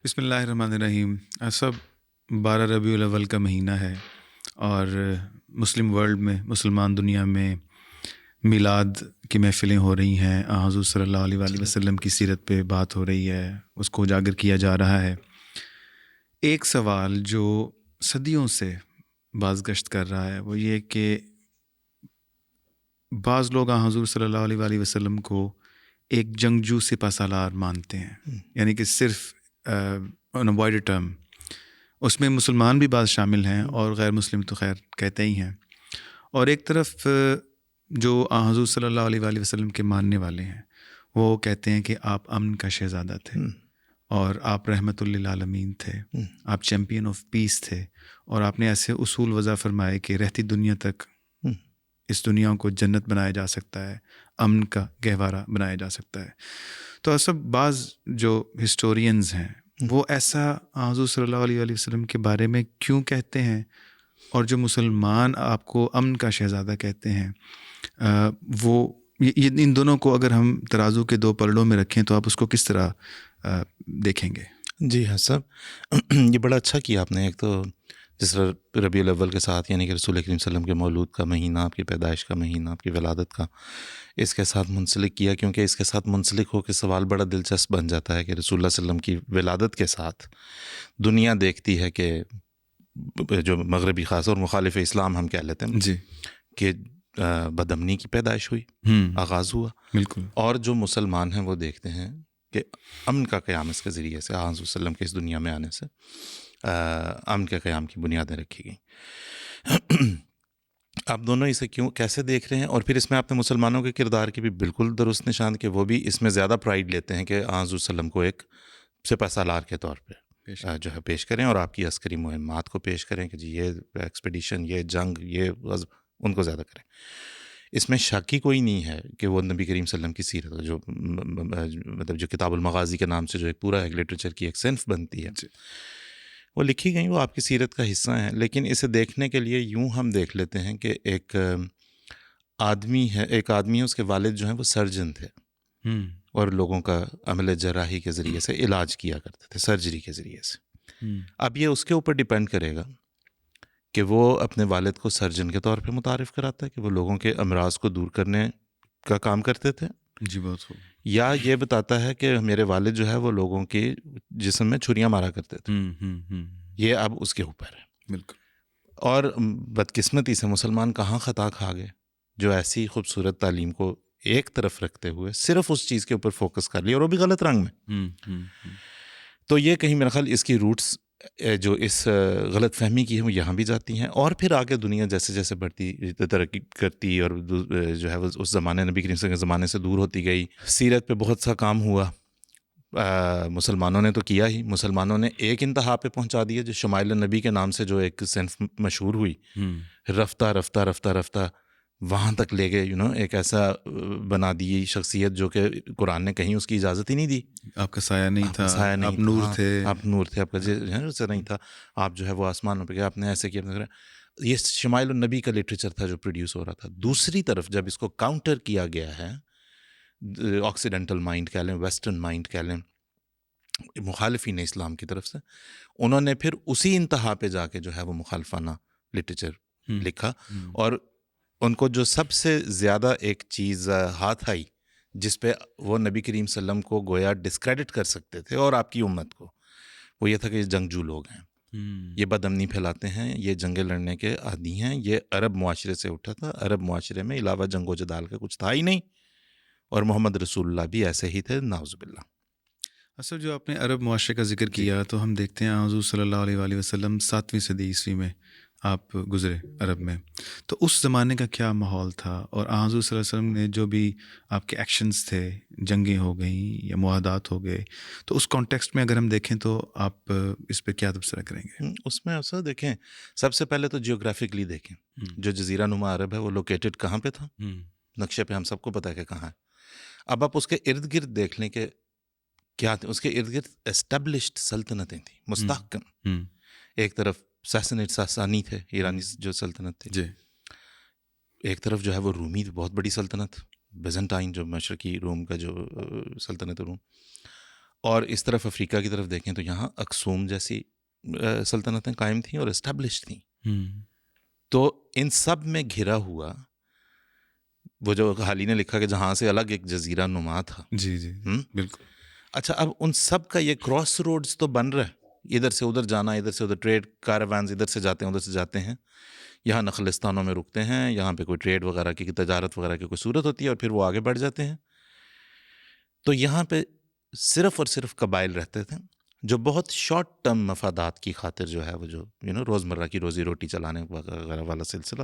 بسم اللہ الرحمن الرحیم۔ سب 12 ربیع الاول کا مہینہ ہے اور مسلم ورلڈ میں، مسلمان دنیا میں میلاد کی محفلیں ہو رہی ہیں، حضور صلی اللہ علیہ وآلہ وسلم کی سیرت پہ بات ہو رہی ہے، اس کو اجاگر کیا جا رہا ہے۔ ایک سوال جو صدیوں سے بازگشت کر رہا ہے وہ یہ کہ بعض لوگ حضور صلی اللہ علیہ وآلہ وسلم کو ایک جنگجو سپہ سالار مانتے ہیں، یعنی کہ صرف آن اے وائڈر ٹرم اس میں مسلمان بھی بعض شامل ہیں اور غیر مسلم تو خیر کہتے ہی ہیں، اور ایک طرف جو حضور صلی اللہ علیہ وآلہ وسلم کے ماننے والے ہیں وہ کہتے ہیں کہ آپ امن کا شہزادہ تھے اور آپ رحمت للعالمین تھے، آپ چیمپئن آف پیس تھے، اور آپ نے ایسے اصول وضع فرمائے کہ رہتی دنیا تک اس دنیا کو جنت بنایا جا سکتا ہے، امن کا گہوارہ بنایا جا سکتا ہے۔ تو سب بعض جو ہسٹورینز ہیں وہ ایسا حضور صلی اللہ علیہ وآلہ وسلم کے بارے میں کیوں کہتے ہیں، اور جو مسلمان آپ کو امن کا شہزادہ کہتے ہیں وہ ان دونوں کو اگر ہم ترازو کے دو پلڑوں میں رکھیں تو آپ اس کو کس طرح دیکھیں گے؟ جی ہاں صاحب، یہ بڑا اچھا کیا آپ نے۔ ایک تو جس طرح ربیع الاول کے ساتھ، یعنی کہ رسول کریم صلی اللہ علیہ وسلم کے مولود کا مہینہ، آپ کی پیدائش کا مہینہ، آپ کی ولادت کا، اس کے ساتھ منسلک کیا، کیونکہ اس کے ساتھ منسلک ہو کے سوال بڑا دلچسپ بن جاتا ہے کہ رسول اللہ صلی اللہ علیہ وسلم کی ولادت کے ساتھ دنیا دیکھتی ہے کہ جو مغربی خاص اور مخالف اسلام ہم کہہ لیتے ہیں جی، کہ بدامنی کی پیدائش ہوئی، آغاز ہوا، بالکل، اور جو مسلمان ہیں وہ دیکھتے ہیں کہ امن کا قیام اس کے ذریعے سے، حضور صلی اللہ علیہ وسلم کے اس دنیا میں آنے سے امن کے قیام کی بنیادیں رکھی گئیں۔ آپ دونوں اسے کیسے دیکھ رہے ہیں؟ اور پھر اس میں آپ نے مسلمانوں کے کردار کی بھی بالکل درست نشان کہ وہ بھی اس میں زیادہ پرائیڈ لیتے ہیں کہ حضور صلی اللہ علیہ وسلم کو ایک سپہ سالار کے طور پہ جو ہے پیش کریں، اور آپ کی عسکری مہمات کو پیش کریں کہ جی یہ ایکسپیڈیشن، یہ جنگ، یہ غزو ان کو زیادہ کریں۔ اس میں شک ہی کوئی نہیں ہے کہ وہ نبی کریم صلی اللہ علیہ وسلم کی سیرت، جو مطلب جو کتاب المغازی کے نام سے جو ایک پورا ایک لٹریچر کی ایک صنف بنتی ہے، وہ لکھی گئی، وہ آپ کی سیرت کا حصہ ہیں۔ لیکن اسے دیکھنے کے لیے یوں ہم دیکھ لیتے ہیں کہ ایک آدمی ہے، اس کے والد جو ہیں وہ سرجن تھے اور لوگوں کا عمل جراحی کے ذریعے سے علاج کیا کرتے تھے، سرجری کے ذریعے سے۔ اب یہ اس کے اوپر ڈیپینڈ کرے گا کہ وہ اپنے والد کو سرجن کے طور پہ متعارف کراتا ہے کہ وہ لوگوں کے امراض کو دور کرنے کا کام کرتے تھے، جی بہت خوب، یا یہ بتاتا ہے کہ میرے والد جو ہے وہ لوگوں کے جسم میں چھریاں مارا کرتے تھے۔ یہ اب اس کے اوپر ہے۔ بالکل، اور بدقسمتی سے مسلمان کہاں خطا کھا گئے جو ایسی خوبصورت تعلیم کو ایک طرف رکھتے ہوئے صرف اس چیز کے اوپر فوکس کر لیا، اور وہ بھی غلط رنگ میں۔ تو یہ کہیں میرا خیال اس کی روٹس جو اس غلط فہمی کی ہے وہ یہاں بھی جاتی ہیں، اور پھر آگے دنیا جیسے جیسے بڑھتی ترقی کرتی اور جو ہے وہ اس زمانے نبی کریم صلی اللہ علیہ وسلم کے زمانے سے دور ہوتی گئی، سیرت پہ بہت سا کام ہوا۔ مسلمانوں نے تو کیا ہی، مسلمانوں نے ایک انتہا پہ پہنچا دیا جو شمائل النبی کے نام سے جو ایک صنف مشہور ہوئی، رفتہ رفتہ رفتہ رفتہ وہاں تک لے گئے، ایک ایسا بنا دی شخصیت جو کہ قرآن نے کہیں اس کی اجازت ہی نہیں دی۔ آپ کا سایہ نہیں آپ تھا، کا سایہ نہیں آپ نور تھا، تھے، آپ نور تھے، آپ کا سے نہیں تھا، آپ جو ہے وہ آسمانوں پہ گئے، آپ نے ایسے کیا۔ یہ شمائل النبی کا لٹریچر تھا جو پروڈیوس ہو رہا تھا۔ دوسری طرف جب اس کو کاؤنٹر کیا گیا ہے، آکسیڈنٹل مائنڈ کہہ لیں، ویسٹرن مائنڈ کہہ لیں، مخالفین اسلام کی طرف سے، انہوں نے پھر اسی انتہا پہ جا کے جو ہے وہ مخالفانہ لٹریچر لکھا، اور ان کو جو سب سے زیادہ ایک چیز ہاتھ آئی جس پہ وہ نبی کریم صلی اللہ علیہ وسلم کو گویا ڈسکریڈٹ کر سکتے تھے اور آپ کی امت کو، وہ یہ تھا کہ یہ جنگجو لوگ ہیں، یہ بدامنی پھیلاتے ہیں، یہ جنگیں لڑنے کے عادی ہیں۔ یہ عرب معاشرے سے اٹھا تھا، عرب معاشرے میں علاوہ جنگ و جدال کا کچھ تھا ہی نہیں، اور محمد رسول اللہ بھی ایسے ہی تھے، نعوذ باللہ۔ اصل جو آپ نے عرب معاشرے کا ذکر کیا تو ہم دیکھتے ہیں حضور صلی اللہ علیہ وآلہ وسلم 7ویں صدی عیسوی میں آپ گزرے عرب میں، تو اس زمانے کا کیا ماحول تھا، اور حضور صلی اللہ علیہ وسلم نے جو بھی آپ کے ایکشنز تھے، جنگیں ہو گئیں یا معاہدات ہو گئے، تو اس کانٹیکسٹ میں اگر ہم دیکھیں تو آپ اس پہ کیا تبصرہ کریں گے؟ اس میں ایسا دیکھیں، سب سے پہلے تو جیوگرافکلی دیکھیں، جو جزیرہ نما عرب ہے وہ لوکیٹڈ کہاں پہ تھا، نقشے پہ ہم سب کو پتہ ہے کہ کہاں ہے۔ اب آپ اس کے ارد گرد دیکھ لیں کہ کیا تھے، اس کے ارد گرد اسٹیبلشڈ سلطنتیں تھیں مستحکم۔ ایک طرف ساسنیڈ ساسانی تھے، ایرانی جو سلطنت تھی، جی، ایک طرف جو ہے وہ رومی بہت بڑی سلطنت، بیزنٹائن جو مشرقی روم کا جو سلطنت روم، اور اس طرف افریقہ کی طرف دیکھیں تو یہاں اکسوم جیسی سلطنتیں قائم تھیں اور اسٹیبلش تھیں. تو ان سب میں گھرا ہوا وہ جو حالی نے لکھا کہ جہاں سے الگ ایک جزیرہ نما تھا. جی جی بالکل. اچھا اب ان سب کا یہ کراس روڈز تو بن رہا ہے، ادھر سے ادھر جانا، ادھر سے ادھر ٹریڈ کاروانز ادھر سے جاتے ہیں ادھر سے جاتے ہیں، یہاں نخلستانوں میں رکتے ہیں، یہاں پہ کوئی ٹریڈ وغیرہ کی تجارت وغیرہ کی کوئی صورت ہوتی ہے اور پھر وہ آگے بڑھ جاتے ہیں. تو یہاں پہ صرف اور صرف قبائل رہتے تھے جو بہت شارٹ ٹرم مفادات کی خاطر جو ہے وہ جو روزمرہ کی روزی روٹی چلانے وغیرہ والا سلسلہ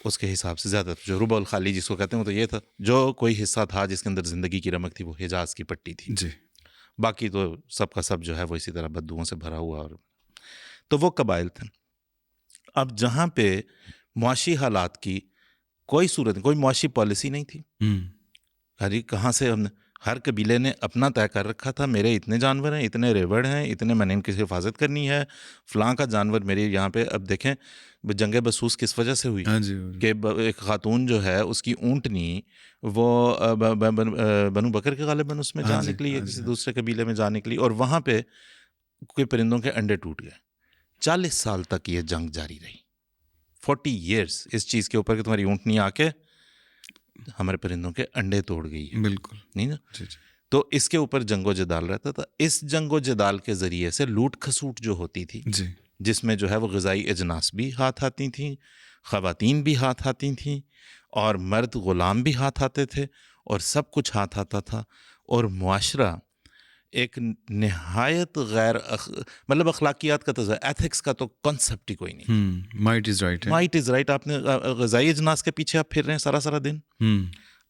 اس کے حساب سے زیادہ جو ربع الخالی جس کو کہتے ہیں وہ تو یہ تھا، جو کوئی حصہ تھا جس کے اندر زندگی کی رمق تھی وہ حجاز کی پٹی تھی. جی. باقی تو سب کا سب جو ہے وہ اسی طرح بدوؤں سے بھرا ہوا. اور تو وہ قبائل تھے. اب جہاں پہ معاشی حالات کی کوئی صورت، کوئی معاشی پالیسی نہیں تھی. کہاں سے ہم نے، ہر قبیلے نے اپنا طے کر رکھا تھا، میرے اتنے جانور ہیں، اتنے ریوڑ ہیں، اتنے میں نے ان کی حفاظت کرنی ہے، فلاں کا جانور میرے یہاں پہ. اب دیکھیں جنگ بسوس کس وجہ سے ہوئی کہ ایک خاتون جو ہے اس کی اونٹنی وہ بنو بکر کے غالباً اس میں جا نکلی یا کسی دوسرے قبیلے میں جا نکلی اور وہاں پہ کوئی پرندوں کے انڈے ٹوٹ گئے. 40 سال تک یہ جنگ جاری رہی، 40 years اس چیز کے اوپر کہ تمہاری اونٹنی آ کے ہمارے پرندوں کے انڈے توڑ گئی ہے. بالکل نہیں نا. تو اس کے اوپر جنگ و جدال رہتا تھا. اس جنگ و جدال کے ذریعے سے لوٹ کھسوٹ جو ہوتی تھی جس میں جو ہے وہ غذائی اجناس بھی ہاتھ آتی تھیں، خواتین بھی ہاتھ آتی تھیں، اور مرد غلام بھی ہاتھ آتے تھے، اور سب کچھ ہاتھ آتا تھا. اور معاشرہ ایک نہایت غیر مطلب اخلاقیات کا تضاد، ایتھکس کا تو کنسپٹ ہی کوئی نہیں. Might is right. Might is right. آپ نے غذائی اجناس کے پیچھے آپ پھر رہے ہیں سارا دن.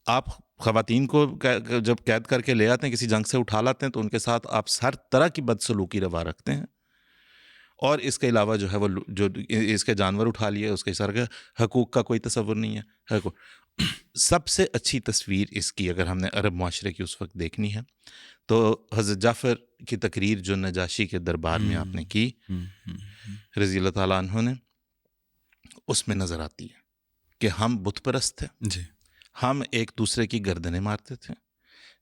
آپ خواتین کو جب قید کر کے لے آتے ہیں، کسی جنگ سے اٹھا لاتے ہیں، تو ان کے ساتھ آپ ہر طرح کی بدسلوکی روا رکھتے ہیں. اور اس کے علاوہ جو ہے وہ جو اس کے جانور اٹھا لیے، اس کے سر کے حقوق کا کوئی تصور نہیں ہے. سب سے اچھی تصویر اس کی اگر ہم نے عرب معاشرے کی اس وقت دیکھنی ہے تو حضرت جعفر کی تقریر جو نجاشی کے دربار میں آپ نے کی رضی اللہ تعالیٰ عنہ نے، اس میں نظر آتی ہے کہ ہم بت پرست تھے. ہم ایک دوسرے کی گردنیں مارتے تھے.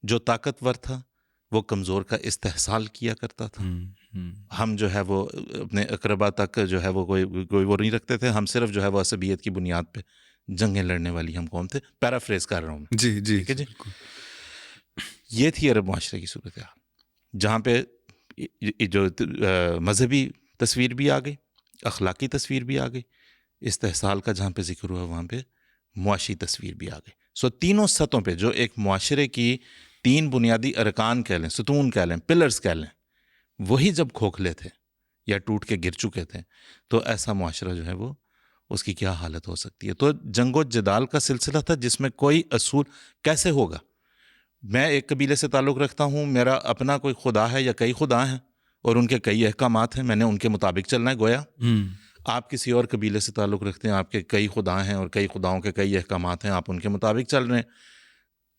جو طاقتور تھا وہ کمزور کا استحصال کیا کرتا تھا. ہم جو ہے وہ اپنے اقربا تک جو ہے وہ کوئی وہ نہیں رکھتے تھے. ہم صرف جو ہے وہ عصبیت کی بنیاد پہ جنگیں لڑنے والی ہم قوم تھے. پیرافریز کر رہا ہوں میں. جی. ٹھیک ہے جی. یہ تھی عرب معاشرے کی صورتحال، جہاں پہ جو مذہبی تصویر بھی آ گئی، اخلاقی تصویر بھی آ گئی، استحصال کا جہاں پہ ذکر ہوا وہاں پہ معاشی تصویر بھی آ گئی. تینوں سطحوں پہ جو ایک معاشرے کی 3 بنیادی ارکان کہہ لیں، ستون کہہ لیں، پلرز کہہ لیں، وہی جب کھوکھلے تھے یا ٹوٹ کے گر چکے تھے تو ایسا معاشرہ جو ہے وہ اس کی کیا حالت ہو سکتی ہے. تو جنگ و جدال کا سلسلہ تھا جس میں کوئی اصول کیسے ہوگا. میں ایک قبیلے سے تعلق رکھتا ہوں، میرا اپنا کوئی خدا ہے یا کئی خدا ہیں اور ان کے کئی احکامات ہیں، میں نے ان کے مطابق چلنا ہے. گویا آپ کسی اور قبیلے سے تعلق رکھتے ہیں، آپ کے کئی خدا ہیں اور کئی خداؤں کے کئی احکامات ہیں، آپ ان کے مطابق چل رہے ہیں.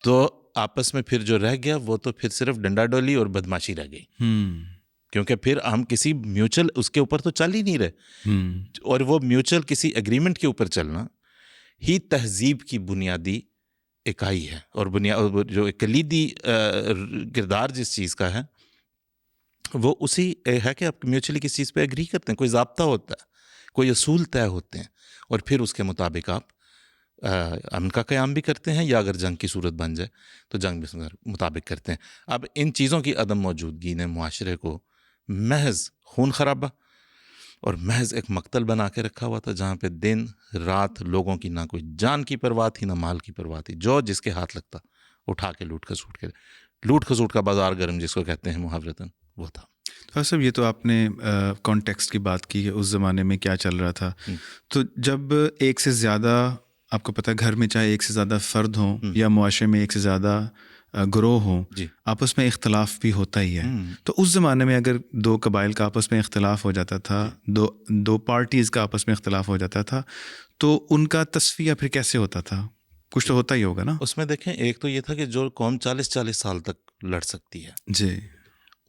تو آپس میں پھر جو رہ گیا وہ تو پھر صرف ڈنڈا ڈولی اور بدماشی رہ گئی. کیونکہ پھر ہم کسی میوچل اس کے اوپر تو چل ہی نہیں رہے. اور وہ میوچل کسی ایگریمنٹ کے اوپر چلنا ہی تہذیب کی بنیادی اکائی ہے. اور جو کلیدی کردار جس چیز کا ہے وہ اسی ہے کہ آپ میوچلی کس چیز پہ ایگری کرتے ہیں. کوئی ضابطہ ہوتا ہے، کوئی اصول طے ہوتے ہیں، اور پھر اس کے مطابق آپ امن کا قیام بھی کرتے ہیں، یا اگر جنگ کی صورت بن جائے تو جنگ بھی مطابق کرتے ہیں. اب ان چیزوں کی عدم موجودگی نے معاشرے کو محض خون خرابہ اور محض ایک مقتل بنا کے رکھا ہوا تھا، جہاں پہ دن رات لوگوں کی نہ کوئی جان کی پرواہ تھی نہ مال کی پرواہ تھی. جو جس کے ہاتھ لگتا اٹھا کے لوٹ کھسوٹ کا بازار گرم جس کو کہتے ہیں محاورتاً وہ تھا. صاحب یہ تو آپ نے کانٹیکسٹ کی بات کی ہے، اس زمانے میں کیا چل رہا تھا. تو جب ایک سے زیادہ، آپ کو پتہ ہے گھر میں چاہے ایک سے زیادہ فرد ہوں یا معاشرے میں ایک سے زیادہ گروہ ہوں، آپس میں اختلاف بھی ہوتا ہی ہے. تو اس زمانے میں اگر 2 قبائل کا آپس میں اختلاف ہو جاتا تھا، دو پارٹیز کا آپس میں اختلاف ہو جاتا تھا، تو ان کا تصفیہ پھر کیسے ہوتا تھا؟ کچھ تو ہوتا ہی ہوگا نا. اس میں دیکھیں ایک تو یہ تھا کہ جو قوم 40 سال تک لڑ سکتی ہے جی،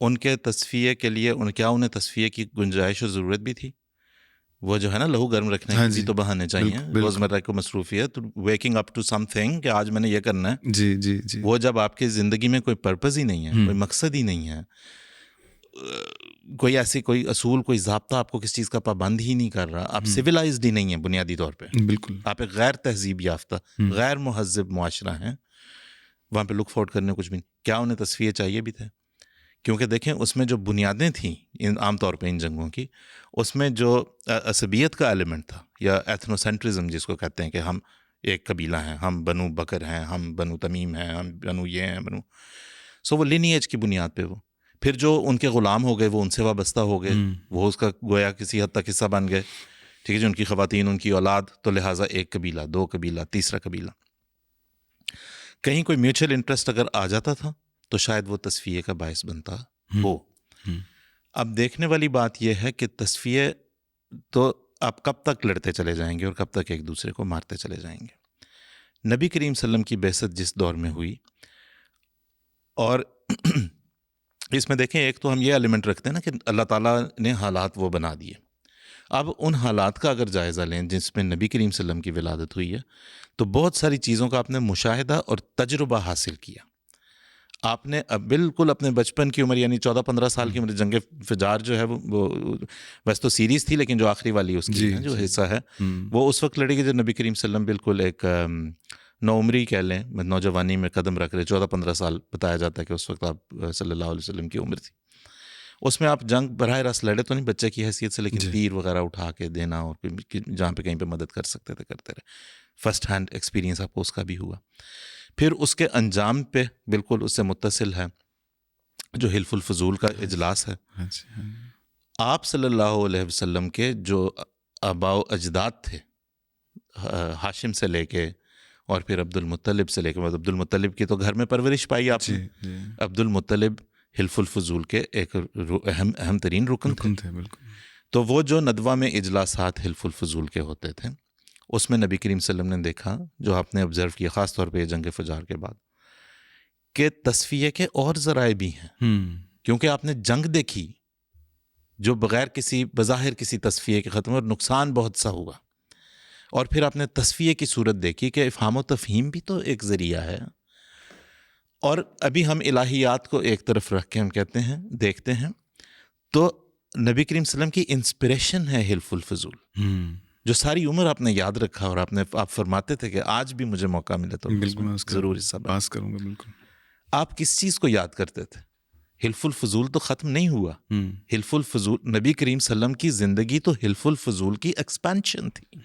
ان کے تصفیے کے لیے انہیں تصفیے کی گنجائش اور ضرورت بھی تھی. وہ جو ہے نا لہو گرم رکھنے ہاں کے جی، بھی تو بہانے چاہیے، روزمرہ کو مصروفیت، تو ویکنگ اپ ٹو سم تھنگ کہ آج میں نے یہ کرنا ہے. جی جی جی. وہ جب آپ کی زندگی میں کوئی پرپز ہی نہیں ہے، کوئی مقصد ہی نہیں ہے، کوئی ایسی کوئی اصول کوئی ضابطہ آپ کو کس چیز کا پابند ہی نہیں کر رہا، آپ سویلائزڈ ہی نہیں ہیں بنیادی طور پہ، بالکل. آپ ایک غیر تہذیب یافتہ غیر مہذب معاشرہ ہیں، وہاں پہ لک فارورڈ کرنے کچھ بھی نہیں. کیا انہیں تصفیے چاہیے بھی تھے؟ کیونکہ دیکھیں اس میں جو بنیادیں تھیں عام طور پہ ان جنگوں کی، اس میں جو عصبیت کا ایلیمنٹ تھا یا ایتھنوسینٹرزم جس کو کہتے ہیں کہ ہم ایک قبیلہ ہیں، ہم بنو بکر ہیں، ہم بنو تمیم ہیں، ہم بنو یہ ہیں بنو، سو وہ لینیج کی بنیاد پہ وہ پھر جو ان کے غلام ہو گئے وہ ان سے وابستہ ہو گئے، وہ اس کا گویا کسی حد تک حصہ بن گئے، ٹھیک ہے جی، ان کی خواتین، ان کی اولاد، تو لہٰذا ایک قبیلہ، دو قبیلہ، تیسرا قبیلہ. کہیں کوئی میوچل انٹرسٹ اگر آ جاتا تھا تو شاید وہ تصفیے کا باعث بنتا ہو. اب دیکھنے والی بات یہ ہے کہ تصفیے تو آپ کب تک لڑتے چلے جائیں گے اور کب تک ایک دوسرے کو مارتے چلے جائیں گے. نبی کریم صلی اللہ علیہ وسلم کی بعثت جس دور میں ہوئی، اور اس میں دیکھیں ایک تو ہم یہ ایلیمنٹ رکھتے ہیں نا کہ اللہ تعالیٰ نے حالات وہ بنا دیے. اب ان حالات کا اگر جائزہ لیں جس میں نبی کریم صلی اللہ علیہ وسلم کی ولادت ہوئی ہے، تو بہت ساری چیزوں کا آپ نے مشاہدہ اور تجربہ حاصل کیا. آپ نے اب بالکل اپنے بچپن کی عمر یعنی 14-15 سال کی عمر، جنگ فجار جو ہے وہ ویسے تو سیریز تھی لیکن جو آخری والی اس کی جو حصہ ہے وہ اس وقت لڑی گئی جب نبی کریم صلی اللہ علیہ وسلم بالکل ایک نوعمری کہہ لیں، نوجوانی میں قدم رکھ رہے، 14-15 سال بتایا جاتا ہے کہ اس وقت آپ صلی اللہ علیہ وسلم کی عمر تھی. اس میں آپ جنگ براہ راست لڑے تو نہیں بچے کی حیثیت سے، لیکن تیر وغیرہ اٹھا کے دینا اور جہاں پہ کہیں پہ مدد کر سکتے تھے کرتے رہے. فرسٹ ہینڈ ایکسپیرینس آپ کو اس کا بھی ہوا. پھر اس کے انجام پہ بالکل اس سے متصل ہے جو حلف الفضول کا اجلاس ہے. آپ صلی اللہ علیہ وسلم کے جو آباء و اجداد تھے، ہاشم سے لے کے اور پھر عبد المطلب سے لے کے، عبد المطلب کی تو گھر میں پرورش پائی آپ نے، عبد المطلب حلف الفضول کے ایک اہم ترین رکن تھے. تو وہ جو ندوہ میں اجلاسات حلف الفضول کے ہوتے تھے، اس میں نبی کریم صلی اللہ علیہ وسلم نے دیکھا، جو آپ نے آبزرو کیا خاص طور پہ جنگ فجار کے بعد، کہ تصفیے کے اور ذرائع بھی ہیں. کیونکہ آپ نے جنگ دیکھی جو بغیر کسی بظاہر کسی تصفیے کے ختم، اور نقصان بہت سا ہوا. اور پھر آپ نے تصفیے کی صورت دیکھی کہ افہام و تفہیم بھی تو ایک ذریعہ ہے. اور ابھی ہم الہیات کو ایک طرف رکھ کے ہم کہتے ہیں دیکھتے ہیں تو نبی کریم صلی اللہ علیہ وسلم کی انسپریشن ہے حلف الفضول، جو ساری عمر آپ نے یاد رکھا، اور آپ فرماتے تھے کہ آج بھی مجھے موقع ملے تو بالکل ضرور حصہ پاس کروں گا. بالکل. آپ کس چیز کو یاد کرتے تھے؟ حلف الفضول تو ختم نہیں ہوا. حلف الفضول، نبی کریم صلی اللہ علیہ وسلم کی زندگی تو حلف الفضول کی ایکسپینشن تھی.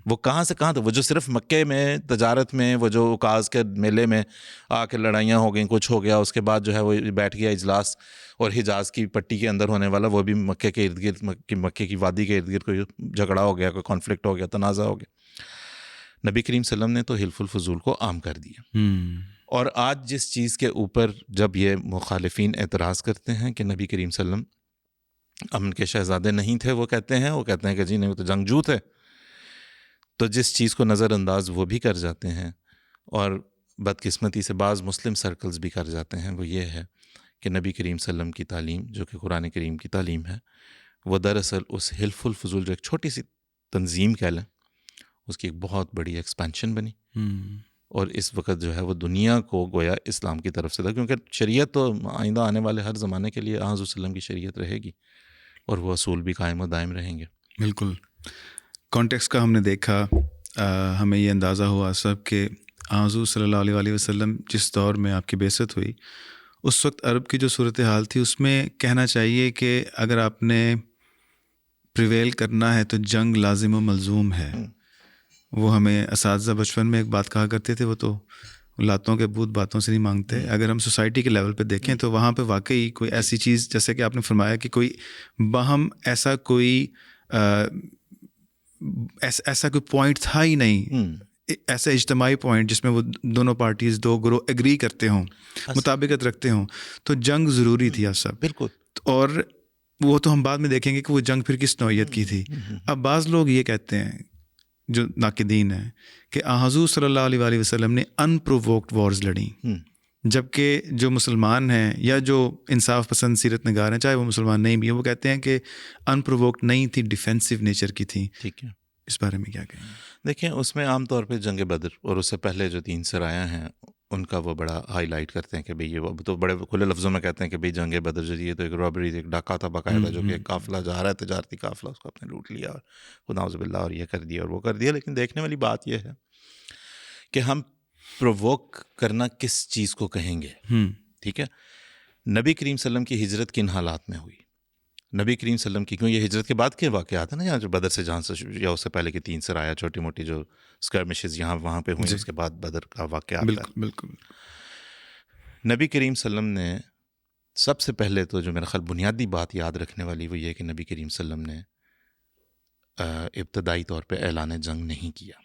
وہ کہاں سے کہاں تھا؟ وہ جو صرف مکے میں تجارت میں، وہ جو عکاظ کے میلے میں آ کے لڑائیاں ہو گئیں، کچھ ہو گیا، اس کے بعد جو ہے وہ بیٹھ گیا اجلاس، اور حجاز کی پٹی کے اندر ہونے والا وہ بھی مکے کے ارد گرد، مکے کی وادی کے ارد گرد کوئی جھگڑا ہو گیا، کوئی کانفلکٹ ہو گیا، تنازع ہو گیا. نبی کریم صلی اللہ علیہ وسلم نے تو حلف الفضول کو عام کر دیا. اور آج جس چیز کے اوپر جب یہ مخالفین اعتراض کرتے ہیں کہ نبی کریم صلی اللہ علیہ وسلم امن کے شہزادے نہیں تھے، وہ کہتے ہیں کہ جی نہیں، وہ تو جنگجو تھے. تو جس چیز کو نظر انداز وہ بھی کر جاتے ہیں، اور بدقسمتی سے بعض مسلم سرکلز بھی کر جاتے ہیں، وہ یہ ہے کہ نبی کریم صلی اللہ علیہ وسلم کی تعلیم، جو کہ قرآن کریم کی تعلیم ہے، وہ دراصل اس حلف الفضول جو ایک چھوٹی سی تنظیم کہہ لیں، اس کی ایک بہت بڑی ایکسپینشن بنی. اور اس وقت جو ہے وہ دنیا کو گویا اسلام کی طرف سے تھا، کیونکہ شریعت تو آئندہ آنے والے ہر زمانے کے لیے حضور صلی اللہ علیہ وسلم کی شریعت رہے گی، اور وہ اصول بھی قائم و دائم رہیں گے. بالکل. کانٹیکس کا ہم نے دیکھا، ہمیں یہ اندازہ ہوا سب کہ حضور صلی اللہ علیہ وسلم جس دور میں آپ کی بعثت ہوئی، اس وقت عرب کی جو صورتحال تھی، اس میں کہنا چاہیے کہ اگر آپ نے پریویل کرنا ہے تو جنگ لازم و ملزوم ہے. وہ ہمیں اساتذہ بچپن میں ایک بات کہا کرتے تھے، وہ تو لاتوں کے بھوت باتوں سے نہیں مانگتے. اگر ہم سوسائٹی کے لیول پہ دیکھیں تو وہاں پہ واقعی کوئی ایسی چیز، جیسے کہ آپ نے فرمایا کہ کوئی باہم ایسا کوئی ایسا کوئی پوائنٹ تھا ہی نہیں، ایسا اجتماعی پوائنٹ جس میں وہ دونوں پارٹیز، دو گروہ ایگری کرتے ہوں، مطابقت رکھتے ہوں. تو جنگ ضروری تھی آپ سب. بالکل. اور وہ تو ہم بعد میں دیکھیں گے کہ وہ جنگ پھر کس نوعیت کی تھی. اب بعض لوگ یہ کہتے ہیں جو ناقدین ہیں کہ حضور صلی اللہ علیہ وسلم نے ان پروووکڈ وارز لڑیں، جبکہ جو مسلمان ہیں یا جو انصاف پسند سیرت نگار ہیں، چاہے وہ مسلمان نہیں بھی ہیں، وہ کہتے ہیں کہ ان پرووکڈ نہیں تھی، ڈیفینسو نیچر کی تھی. ٹھیک ہے، اس بارے میں کیا کہیں گے؟ دیکھیں اس میں عام طور پہ جنگ بدر اور اس سے پہلے جو 3 سرایاں ہیں ان کا وہ بڑا ہائی لائٹ کرتے ہیں کہ بھئی یہ تو بڑے کھلے لفظوں میں کہتے ہیں کہ بھئی جنگ بدر جو یہ تو ایک رابری، ایک ڈاکہ تھا باقاعدہ، جو کہ ایک قافلہ جا رہا ہے تجارتی قافلہ، اس کو آپ نے لوٹ لیا اور خداعوذ باللہ اور یہ کر دیا اور وہ کر دیا. لیکن دیکھنے والی بات یہ ہے کہ ہم پرووک کرنا کس چیز کو کہیں گے. ٹھیک ہے، نبی کریم صلی اللہ علیہ وسلم کی ہجرت کن حالات میں ہوئی؟ نبی کریم صلی اللہ علیہ وسلم کی، کیوں یہ ہجرت کے بعد کے واقعات ہیں نا، یہاں جو بدر سے جہاں سے یا اس سے پہلے کی 3 سرایہ چھوٹی موٹی جو اسکرمشز یہاں وہاں پہ ہوئیں، اس کے بعد بدر کا واقعہ آتا ہے. بالکل بالکل. نبی کریم صلی اللہ علیہ وسلم نے سب سے پہلے تو جو میرا خیال بنیادی بات یاد رکھنے والی وہ یہ کہ نبی کریم صلی اللہ علیہ وسلم نے ابتدائی طور پہ اعلان جنگ نہیں کیا.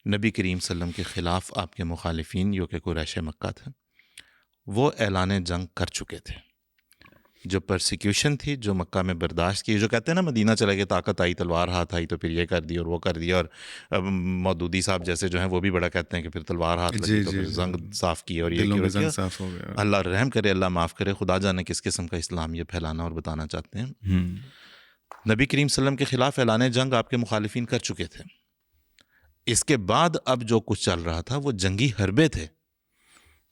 نبی کریم صلی اللہ علیہ وسلم کے خلاف آپ کے مخالفین جو کہ قریش مکہ تھے وہ اعلان جنگ کر چکے تھے. جو پرسیکیوشن تھی جو مکہ میں برداشت کی، جو کہتے ہیں نا مدینہ چلے گئے طاقت آئی تلوار ہاتھ آئی تو پھر یہ کر دی اور وہ کر دیا، اور مودودی صاحب جیسے جو ہیں وہ بھی بڑا کہتے ہیں کہ پھر تلوار ہاتھ لگی تو پھر زنگ صاف کی اور یہ زنگ صاف ہو گیا. اللہ رحم کرے، اللہ معاف کرے، خدا جانے کس قسم کا اسلام یہ پھیلانا اور بتانا چاہتے ہیں. نبی کریم صلی اللہ علیہ وسلم کے خلاف اعلان جنگ آپ کے مخالفین کر چکے تھے. اس کے بعد اب جو کچھ چل رہا تھا وہ جنگی حربے تھے.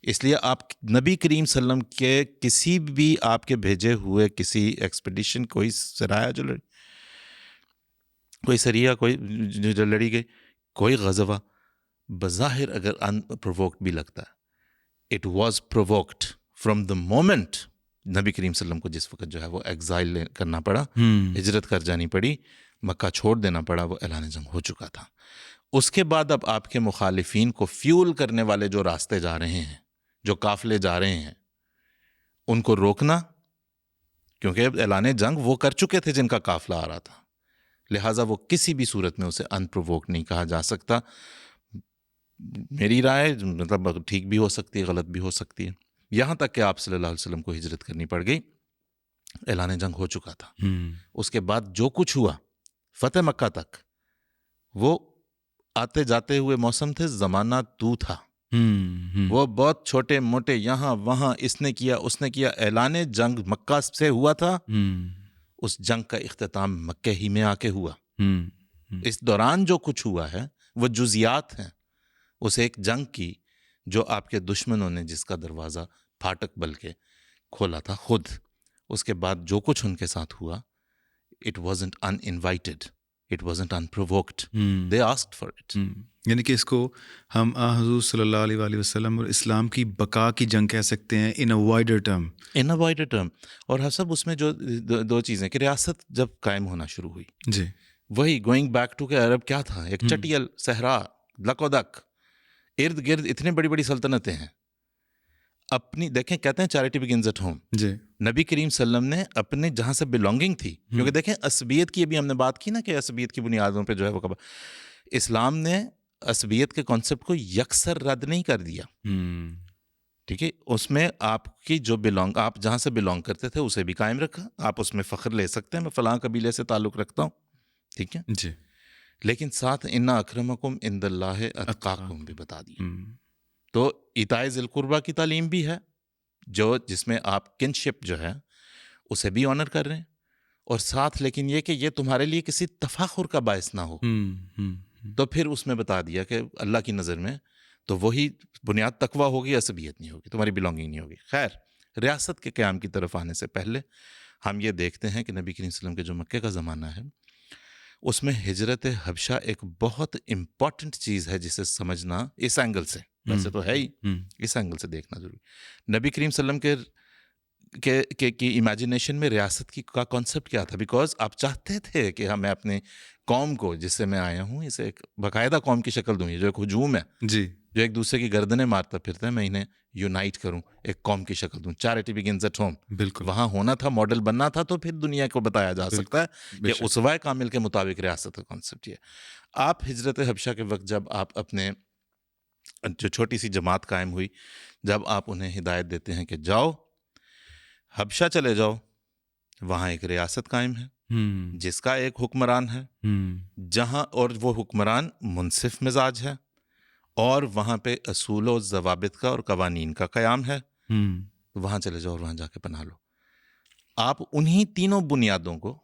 اس لیے آپ نبی کریم صلی اللہ علیہ وسلم کے کسی بھی آپ کے بھیجے ہوئے کسی ایکسپیڈیشن، کوئی سرایہ جو لڑی، کوئی سریہ کوئی جو لڑی گئی، کوئی غزوہ بظاہر اگر ان پرووکڈ بھی لگتا ہے، it was provoked from the moment نبی کریم صلی اللہ علیہ وسلم کو جس وقت جو ہے وہ ایگزائل کرنا پڑا، ہجرت کر جانی پڑی، مکہ چھوڑ دینا پڑا، وہ اعلان جنگ ہو چکا تھا. اس کے بعد اب آپ کے مخالفین کو فیول کرنے والے جو راستے جا رہے ہیں، جو قافلے جا رہے ہیں، ان کو روکنا، کیونکہ اعلان جنگ وہ کر چکے تھے جن کا قافلہ آ رہا تھا، لہٰذا وہ کسی بھی صورت میں اسے ان پرووک نہیں کہا جا سکتا. میری رائے مطلب ٹھیک بھی ہو سکتی ہے، غلط بھی ہو سکتی ہے، یہاں تک کہ آپ صلی اللہ علیہ وسلم کو ہجرت کرنی پڑ گئی، اعلان جنگ ہو چکا تھا. اس کے بعد جو کچھ ہوا فتح مکہ تک، وہ آتے جاتے ہوئے موسم تھے، زمانہ تو تھا، وہ بہت چھوٹے موٹے یہاں وہاں اس نے کیا اس نے کیا. اعلان جنگ مکہ سے ہوا تھا، اس جنگ کا اختتام مکہ ہی میں آ کے ہوا. اس دوران جو کچھ ہوا ہے وہ جزیات ہیں اس ایک جنگ کی جو آپ کے دشمنوں نے جس کا دروازہ پھاٹک بلکہ کھولا تھا خود. اس کے بعد جو کچھ ان کے ساتھ ہوا، it wasn't uninvited, it wasn't unprovoked, they asked for it. یعنی کہ اس کو ہم حضور صلی اللہ علیہ وآلہ وسلم اور اسلام کی بقا کی جنگ کہہ سکتے ہیں in a wider term. in a wider term. اور حسب اس میں جو دو چیزیں کہ ریاست جب قائم ہونا شروع ہوئی، جی وہی گوئنگ بیک ٹو کہ عرب کیا تھا، ایک چٹیل صحرا، لک و دک، ارد گرد اتنے بڑی بڑی سلطنتیں ہیں. اپنی دیکھیں، کہتے ہیں چیریٹی بگنز ایٹ ہوم. جی نبی کریم صلی اللہ علیہ وسلم نے اپنے جہاں سے بلونگنگ تھی، کیونکہ دیکھیں عصبیت کی ابھی ہم نے بات کی نا کہ عصبیت کی بنیادوں پہ جو ہے وہ اسلام نے عصبیت کے کانسیپٹ کو یکسر رد نہیں کر دیا. ٹھیک ہے، اس میں آپ کی جو آپ جہاں سے بلونگ کرتے تھے اسے بھی قائم رکھا. آپ اس میں فخر لے سکتے ہیں میں فلاں قبیلے سے تعلق رکھتا ہوں، ٹھیک ہے، جی، لیکن ساتھ ان اکرمکم عند اللہ اتقاکم بھی بتا دیا. تو ایتائے ذی القربہ کی تعلیم بھی ہے، جس میں آپ کنشپ جو ہے اسے بھی آنر کر رہے ہیں، اور ساتھ لیکن یہ کہ یہ تمہارے لیے کسی تفاخر کا باعث نہ ہو. تو پھر اس میں بتا دیا کہ اللہ کی نظر میں تو وہی بنیاد تقویٰ ہوگی، عصبیت نہیں ہوگی، تمہاری بلونگنگ نہیں ہوگی. خیر، ریاست کے قیام کی طرف آنے سے پہلے ہم یہ دیکھتے ہیں کہ نبی کریم صلی اللہ علیہ وسلم کے جو مکے کا زمانہ ہے اس میں ہجرت حبشہ ایک بہت امپورٹنٹ چیز ہے جسے سمجھنا اس اینگل سے، ویسے تو ہے ہی، اس اینگل سے دیکھنا ضروری. نبی کریم صلی اللہ علیہ وسلم کی امیجنیشن میں ریاست کا کانسیپٹ کیا تھا؟ بیکاز آپ چاہتے تھے کہ ہمیں اپنے قوم کو جس سے میں آیا ہوں اسے ایک باقاعدہ قوم کی شکل دوں، یہ جو ایک ہجوم ہے جی، جو ایک دوسرے کی گردنیں مارتا پھرتا ہے، میں انہیں یونائٹ کروں، ایک قوم کی شکل دوں. چیریٹی بگنز ایٹ ہوم بالکل وہاں ہونا تھا، ماڈل بننا تھا، تو پھر دنیا کو بتایا جا سکتا ہے کہ اسوہ کامل کے مطابق ریاست کا کانسیپٹ یہ. آپ ہجرت حبشہ کے وقت جب آپ اپنے جو چھوٹی سی جماعت قائم ہوئی، جب آپ انہیں ہدایت دیتے ہیں کہ جاؤ حبشہ چلے جاؤ، وہاں ایک ریاست قائم ہے جس کا ایک حکمران ہے، جہاں اور وہ حکمران منصف مزاج ہے اور وہاں پہ اصول و ضوابط کا اور قوانین کا قیام ہے، تو وہاں چلے جاؤ اور وہاں جا کے پناہ لو۔ آپ انہی تینوں بنیادوں کو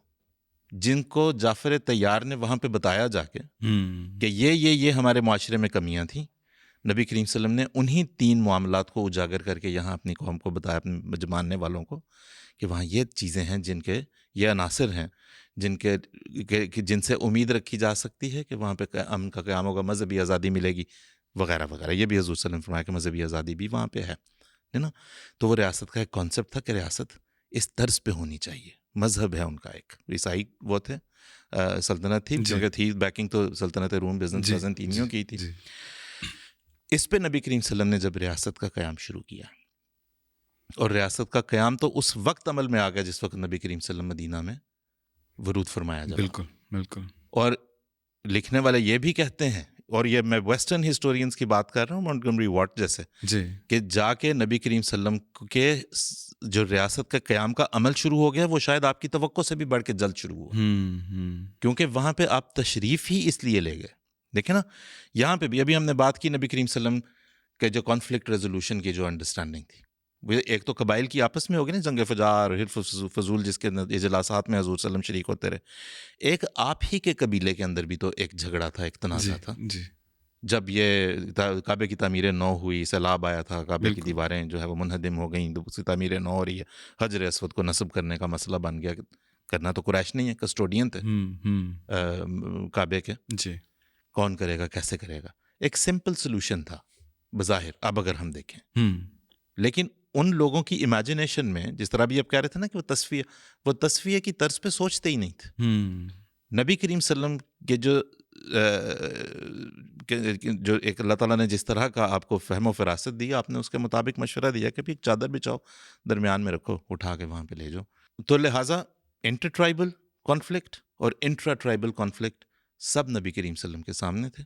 جن کو جعفر طیار نے وہاں پہ بتایا جا کے کہ یہ ہمارے معاشرے میں کمیاں تھیں، نبی کریم صلی اللہ علیہ وسلم نے انہی 3 معاملات کو اجاگر کر کے یہاں اپنی قوم کو بتایا، اپنے ماننے والوں کو، کہ وہاں یہ چیزیں ہیں جن کے یہ عناصر ہیں جن سے امید رکھی جا سکتی ہے کہ وہاں پہ امن کا قیام ہوگا، مذہبی آزادی ملے گی وغیرہ وغیرہ۔ یہ بھی حضور صلی اللہ علیہ وسلم نے فرمایا کہ مذہبی آزادی بھی وہاں پہ ہے نا۔ تو وہ ریاست کا ایک کانسیپٹ تھا کہ ریاست اس طرز پہ ہونی چاہیے، مذہب ہے ان کا ایک، عیسائی وہ تھے، سلطنت تھی کیونکہ تھی بیکنگ تو سلطنت روم بیزنطینیوں کی تھی۔ اس پہ نبی کریم صلی اللہ علیہ وسلم نے جب ریاست کا قیام شروع کیا، اور ریاست کا قیام تو اس وقت عمل میں آ گیا جس وقت نبی کریم صلی اللہ علیہ وسلم مدینہ میں ورود فرمایا جا رہا۔ بالکل۔ اور لکھنے والے یہ بھی کہتے ہیں، اور یہ میں ویسٹرن ہسٹورینز کی بات کر رہا ہوں، مونٹگمری واٹ جیسے، کہ جا کے نبی کریم صلی اللہ علیہ وسلم کے جو ریاست کا قیام کا عمل شروع ہو گیا وہ شاید آپ کی توقع سے بھی بڑھ کے جلد شروع ہوا، کیونکہ وہاں پہ آپ تشریف ہی اس لیے لے گئے۔ دیکھیں نا، یہاں پہ بھی ابھی ہم نے بات کی نبی کریم صلی اللہ علیہ وسلم کے جو کانفلکٹ ریزولوشن کی جو انڈرسٹینڈنگ تھی، ایک تو قبائل کی آپس میں ہوگی نا، جنگ فجار، حلف فضول، جس کے اجلاسات میں حضور صلی اللہ علیہ وسلم شریک ہوتے رہے۔ ایک آپ ہی کے قبیلے کے اندر بھی تو ایک جھگڑا تھا، ایک تنازع تھا، جب یہ کعبے کی تعمیر نو ہوئی، سیلاب آیا تھا، کعبے کی دیواریں جو ہے وہ منہدم ہو گئیں، اس کی تعمیر نو ہو رہی ہے، حجر اسود کو نصب کرنے کا مسئلہ بن گیا۔ کرنا تو قریش نہیں ہے، کسٹوڈین تھے کعبے کے، کون کرے گا، کیسے کرے گا؟ ایک سمپل سلوشن تھا بظاہر، اب اگر ہم دیکھیں، لیکن ان لوگوں کی امیجنیشن میں، جس طرح بھی آپ کہہ رہے تھے نا کہ وہ تصفیہ کی طرز پہ سوچتے ہی نہیں تھے۔ نبی کریم صلی اللہ علیہ وسلم کے جو ایک اللہ تعالیٰ نے جس طرح کا آپ کو فہم و فراست دی، آپ نے اس کے مطابق مشورہ دیا کہ ایک چادر بچھاؤ، درمیان میں رکھو، اٹھا کے وہاں پہ لے جاؤ۔ تو لہٰذا انٹر ٹرائبل کانفلکٹ اور انٹرا ٹرائبل کانفلکٹ سب نبی کریم صلی اللہ علیہ وسلم کے سامنے تھے،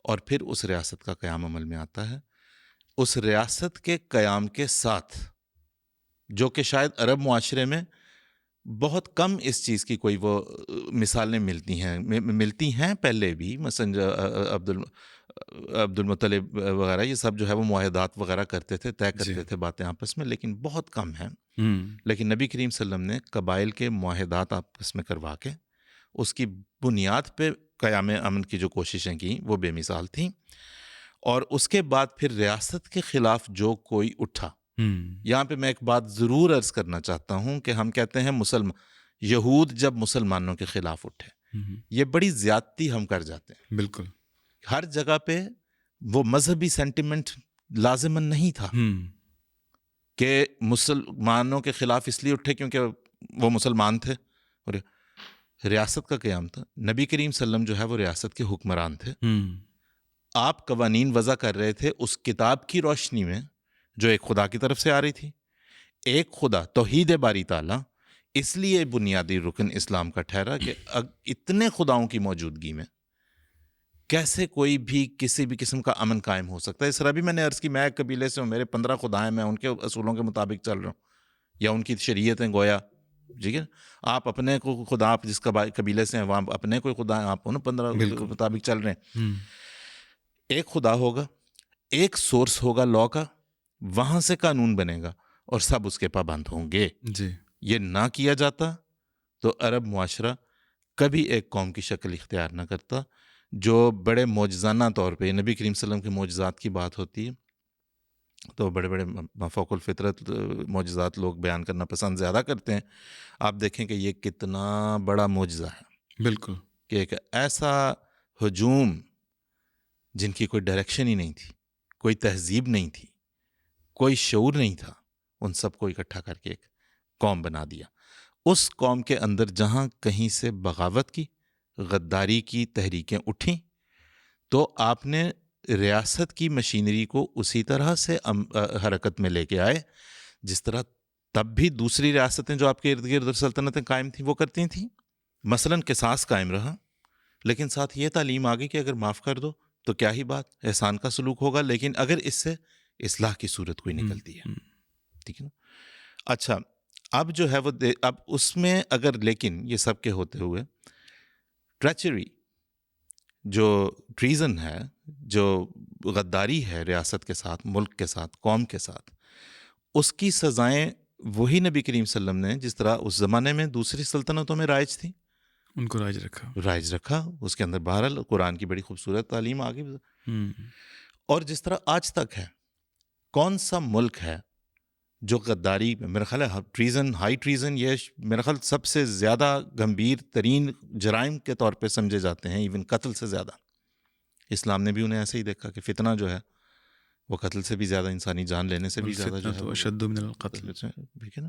اور پھر اس ریاست کا قیام عمل میں آتا ہے۔ اس ریاست کے قیام کے ساتھ، جو کہ شاید عرب معاشرے میں بہت کم اس چیز کی کوئی وہ مثالیں ملتی ہیں پہلے بھی، مثلا عبد المطلب وغیرہ، یہ سب جو ہے وہ معاہدات وغیرہ کرتے تھے، طے کرتے تھے باتیں آپس میں، لیکن بہت کم ہیں۔ لیکن نبی کریم صلی اللہ علیہ وسلم نے قبائل کے معاہدات آپس میں کروا کے اس کی بنیاد پہ قیام امن کی جو کوششیں کی وہ بے مثال تھیں۔ اور اس کے بعد پھر ریاست کے خلاف جو کوئی اٹھا، یہاں پہ میں ایک بات ضرور عرض کرنا چاہتا ہوں کہ ہم کہتے ہیں یہود جب مسلمانوں کے خلاف اٹھے، یہ بڑی زیادتی ہم کر جاتے ہیں۔ بالکل، ہر جگہ پہ وہ مذہبی سینٹیمنٹ لازماً نہیں تھا کہ مسلمانوں کے خلاف اس لیے اٹھے کیونکہ وہ مسلمان تھے، اور ریاست کا قیام تھا۔ نبی کریم صلی اللہ علیہ وسلم جو ہے وہ ریاست کے حکمران تھے، آپ قوانین وضع کر رہے تھے اس کتاب کی روشنی میں جو ایک خدا کی طرف سے آ رہی تھی۔ ایک خدا، توحید باری تعالیٰ، اس لیے بنیادی رکن اسلام کا ٹھہرا کہ اتنے خداؤں کی موجودگی میں کیسے کوئی بھی کسی بھی قسم کا امن قائم ہو سکتا ہے۔ اس طرح بھی میں نے عرض کی، میں ایک قبیلے سے ہوں، میرے 15 خدا ہیں، میں ان کے اصولوں کے مطابق چل رہا ہوں، یا ان کی شریعت ہیں گویا، ٹھیک ہے۔ آپ اپنے کو خدا، آپ جس قبیلے سے ہیں وہاں اپنے کوئی خدا ہیں، آپ ان 15 کے مطابق چل رہے ہیں۔ ایک خدا ہوگا، ایک سورس ہوگا لا کا، وہاں سے قانون بنے گا اور سب اس کے پابند ہوں گے۔ یہ نہ کیا جاتا تو عرب معاشرہ کبھی ایک قوم کی شکل اختیار نہ کرتا۔ جو بڑے معجزانہ طور پہ نبی کریم صلی اللہ علیہ وسلم کے معجزات کی بات ہوتی ہے تو بڑے بڑے مافوق الفطرت معجزات لوگ بیان کرنا پسند زیادہ کرتے ہیں۔ آپ دیکھیں کہ یہ کتنا بڑا معجزہ ہے، بالکل، کہ ایک ایسا ہجوم جن کی کوئی ڈائریکشن ہی نہیں تھی، کوئی تہذیب نہیں تھی، کوئی شعور نہیں تھا، ان سب کو اکٹھا کر کے ایک قوم بنا دیا۔ اس قوم کے اندر جہاں کہیں سے بغاوت کی، غداری کی تحریکیں اٹھیں، تو آپ نے ریاست کی مشینری کو اسی طرح سے حرکت میں لے کے آئے جس طرح تب بھی دوسری ریاستیں جو آپ کے ارد گرد سلطنتیں قائم تھیں وہ کرتی تھیں۔ مثلاً قصاص قائم رہا، لیکن ساتھ یہ تعلیم آ گئی کہ اگر معاف کر دو تو کیا ہی بات، احسان کا سلوک ہوگا، لیکن اگر اس سے اصلاح کی صورت کوئی نکلتی ہے، ٹھیک ہے نا۔ اچھا، اب جو ہے وہ اب اس میں اگر، لیکن یہ سب کے ہوتے ہوئے ٹریچری، جو ٹریزن ہے، جو غداری ہے ریاست کے ساتھ، ملک کے ساتھ، قوم کے ساتھ، اس کی سزائیں وہی نبی کریم صلی اللہ علیہ وسلم نے جس طرح اس زمانے میں دوسری سلطنتوں میں رائج تھی، ان کو رائج رکھا. اس کے اندر بہرحال قرآن کی بڑی خوبصورت تعلیم آگے. اور جس طرح آج تک ہے، کون سا ملک ہے جو غداری، میرا خیال ہے ٹریزن، ہائی ٹریزن، یہ میرا خیال سب سے زیادہ گمبھیر ترین جرائم کے طور پہ سمجھے جاتے ہیں، ایون قتل سے زیادہ. اسلام نے بھی انہیں ایسے ہی دیکھا کہ فتنہ جو ہے وہ قتل سے بھی زیادہ، انسانی جان لینے سے بھی زیادہ جو ہے اشد من القتل. ٹھیک ہے نا.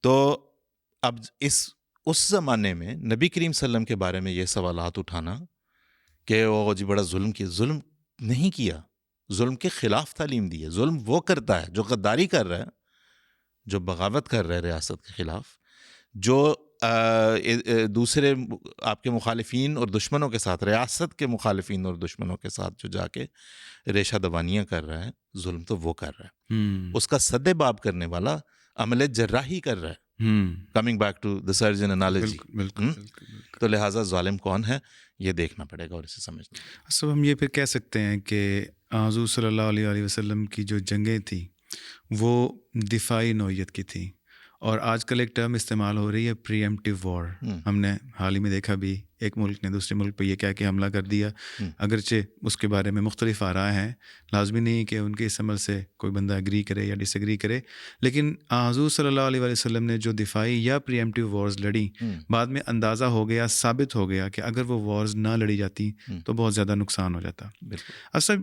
تو اب اس زمانے میں نبی کریم صلی اللہ علیہ وسلم کے بارے میں یہ سوالات اٹھانا کہ وہ جی بڑا ظلم کیا، ظلم نہیں کیا، ظلم کے خلاف تعلیم دی ہے. ظلم وہ کرتا ہے جو غداری کر رہا ہے، جو بغاوت کر رہا ہے ریاست کے خلاف، جو دوسرے آپ کے مخالفین اور دشمنوں کے ساتھ، ریاست کے مخالفین اور دشمنوں کے ساتھ جو جا کے ریشہ دوانیاں کر رہا ہے، ظلم تو وہ کر رہا ہے. اس کا سد باب کرنے والا عمل جراحی کر رہا ہے. Coming back to the surgeon analogy. تو لہٰذا ظالم کون ہے یہ دیکھنا پڑے گا اور اسے سمجھنا. سب ہم یہ پھر کہہ سکتے ہیں کہ حضور صلی اللہ علیہ وسلم کی جو جنگیں تھیں وہ دفاعی نوعیت کی تھیں، اور آج کل ایک ٹرم استعمال ہو رہی ہے پری ایمپٹیو وار. ہم نے حال ہی میں دیکھا بھی، ایک ملک نے دوسرے ملک پہ یہ کہہ کے حملہ کر دیا، اگرچہ اس کے بارے میں مختلف آراء ہیں، لازمی نہیں کہ ان کے اس عمل سے کوئی بندہ اگری کرے یا ڈس ایگری کرے، لیکن حضور صلی اللہ علیہ وسلم نے جو دفاعی یا پری ایمپٹیو وارز لڑی، بعد میں اندازہ ہو گیا، ثابت ہو گیا کہ اگر وہ وارز نہ لڑی جاتی تو بہت زیادہ نقصان ہو جاتا. اصل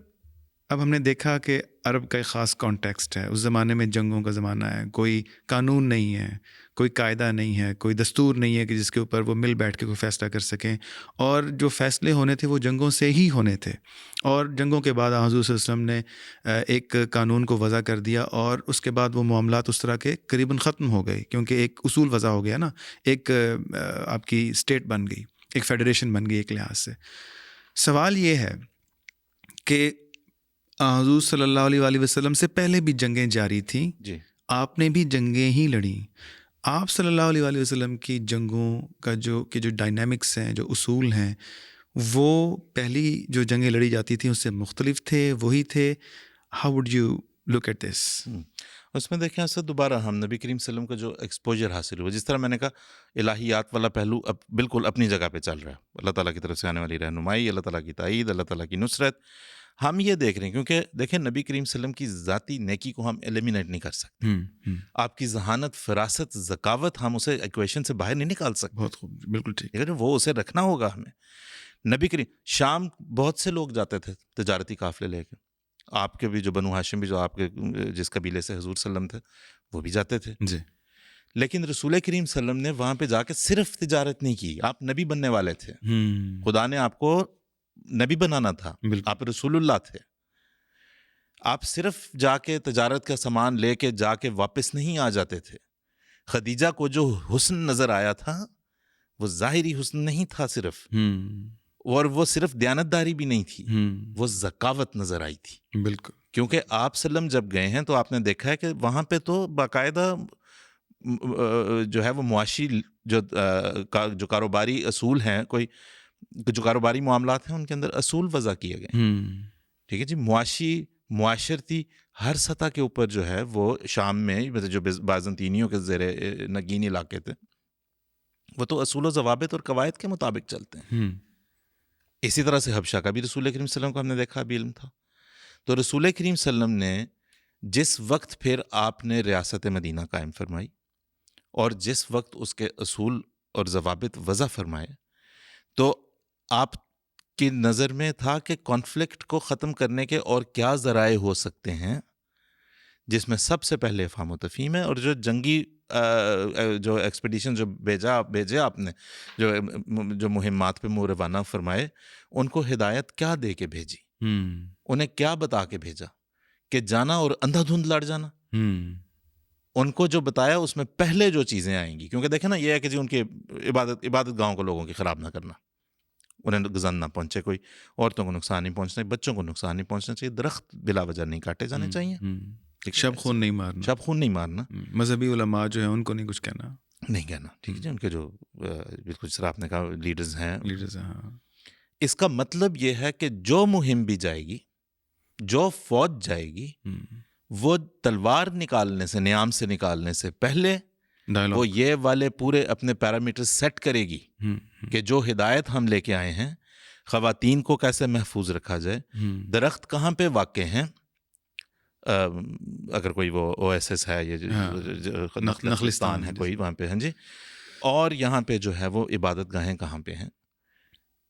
اب ہم نے دیکھا کہ عرب کا ایک خاص کانٹیکسٹ ہے، اس زمانے میں جنگوں کا زمانہ ہے، کوئی قانون نہیں ہے، کوئی قاعدہ نہیں ہے، کوئی دستور نہیں ہے کہ جس کے اوپر وہ مل بیٹھ کے کوئی فیصلہ کر سکیں، اور جو فیصلے ہونے تھے وہ جنگوں سے ہی ہونے تھے. اور جنگوں کے بعد حضور صلی اللہ علیہ وسلم نے ایک قانون کو وضع کر دیا، اور اس کے بعد وہ معاملات اس طرح کے قریباً ختم ہو گئے، کیونکہ ایک اصول وضع ہو گیا نا، ایک آپ کی اسٹیٹ بن گئی، ایک فیڈریشن بن گئی ایک لحاظ سے. سوال یہ ہے کہ حضور صلی اللہ علیہ وسلم سے پہلے بھی جنگیں جاری تھیں، جی آپ نے بھی جنگیں ہی لڑیں. آپ صلی اللہ علیہ وسلم کی جنگوں کا جو ڈائنامکس ہیں، جو اصول ہیں، وہ پہلی جو جنگیں لڑی جاتی تھیں اس سے مختلف تھے، وہی تھے؟ How would you look at this? اس میں دیکھیں ایسا دوبارہ ہم نبی کریم صلی اللہ علیہ وسلم کا جو ایکسپوجر حاصل ہوا، جس طرح میں نے کہا الہیات والا پہلو اب بالکل اپنی جگہ پہ چل رہا ہے، اللہ تعالیٰ کی طرف سے آنے والی رہنمائی، اللہ تعالیٰ کی تائید، اللہ تعالیٰ کی نصرت، ہم یہ دیکھ رہے ہیں. کیونکہ دیکھیں نبی کریم صلی اللہ علیہ وسلم کی ذاتی نیکی کو ہم ایلیمینیٹ نہیں کر سکتے، آپ کی ذہانت، فراست، ذکاوت، ہم اسے ایکویشن سے باہر نہیں نکال سکتے. بہت خوب، بالکل ٹھیک. لیکن وہ اسے رکھنا ہوگا ہمیں. نبی کریم شام بہت سے لوگ جاتے تھے تجارتی قافلے لے کے، آپ کے بھی جو بنو ہاشم بھی، جو آپ کے جس قبیلے سے حضور صلی اللہ علیہ وسلم تھے، وہ بھی جاتے تھے جی. لیکن رسول کریم صلی اللہ علیہ وسلم نے وہاں پہ جا کے صرف تجارت نہیں کی، آپ نبی بننے والے تھے، خدا نے آپ کو نبی بنانا تھا، آپ رسول اللہ تھے. آپ صرف جا کے تجارت کا سامان لے کے جا کے واپس نہیں آ جاتے تھے. خدیجہ کو جو حسن نظر آیا تھا وہ ظاہری حسن نہیں تھا صرف، اور وہ صرف دیانتداری بھی نہیں تھی، وہ ذکاوت نظر آئی تھی. بالکل. کیونکہ آپ صلی اللہ علیہ وسلم جب گئے ہیں تو آپ نے دیکھا ہے کہ وہاں پہ تو باقاعدہ جو ہے وہ معاشی جو کاروباری اصول ہیں، کوئی جو کاروباری معاملات ہیں ان کے اندر اصول وضع کیے گئے. ٹھیک ہے جی. معاشرتی ہر سطح کے اوپر جو ہے وہ شام میں جو بازنطینیوں کے زیر نگین علاقے تھے وہ تو اصول و ضوابط اور قواعد کے مطابق چلتے ہیں. اسی طرح سے حبشہ کا بھی رسول کریم صلی اللہ علیہ وسلم کو ہم نے دیکھا بھی علم تھا. تو رسول کریم صلی اللہ علیہ وسلم نے جس وقت پھر آپ نے ریاست مدینہ قائم فرمائی اور جس وقت اس کے اصول اور ضوابط وضع فرمائے، تو آپ کی نظر میں تھا کہ کانفلکٹ کو ختم کرنے کے اور کیا ذرائع ہو سکتے ہیں، جس میں سب سے پہلے افہام و تفہیم ہے. اور جو جنگی جو ایکسپیڈیشن جو بھیجے آپ نے، جو مہمات پہ منہ روانہ فرمائے، ان کو ہدایت کیا دے کے بھیجی، انہیں کیا بتا کے بھیجا کہ جانا اور اندھا دھند لڑ جانا. ان کو جو بتایا اس میں پہلے جو چیزیں آئیں گی، کیونکہ دیکھیں نا یہ ہے کہ جی ان کے عبادت گاہوں کو لوگوں کی خراب نہ کرنا، انہیں گزن نہ پہنچے، کوئی عورتوں کو نقصان نہیں پہنچنا، بچوں کو نقصان نہیں پہنچنا چاہیے، درخت بلا وجہ نہیں کاٹے جانے چاہیے، شب خون نہیں مارنا، مذہبی علماء جو ہیں ان کو نہیں کچھ کہنا. ٹھیک ہے جی. ان کے جو بالکل جس طرح آپ نے کہا لیڈرز ہیں. ہاں. اس کا مطلب یہ ہے کہ جو مہم بھی جائے گی، جو فوج جائے گی، وہ تلوار نکالنے سے، نیام سے نکالنے سے پہلے وہ یہ والے پورے اپنے پیرامیٹر سیٹ کرے گی کہ جو ہدایت ہم لے کے آئے ہیں، خواتین کو کیسے محفوظ رکھا جائے، درخت کہاں پہ واقع ہیں، اگر کوئی وہ او ایس ایس ہے، یہ نخلستان ہے کوئی وہاں پہ، ہاں جی، اور یہاں پہ جو ہے وہ عبادت گاہیں کہاں پہ ہیں،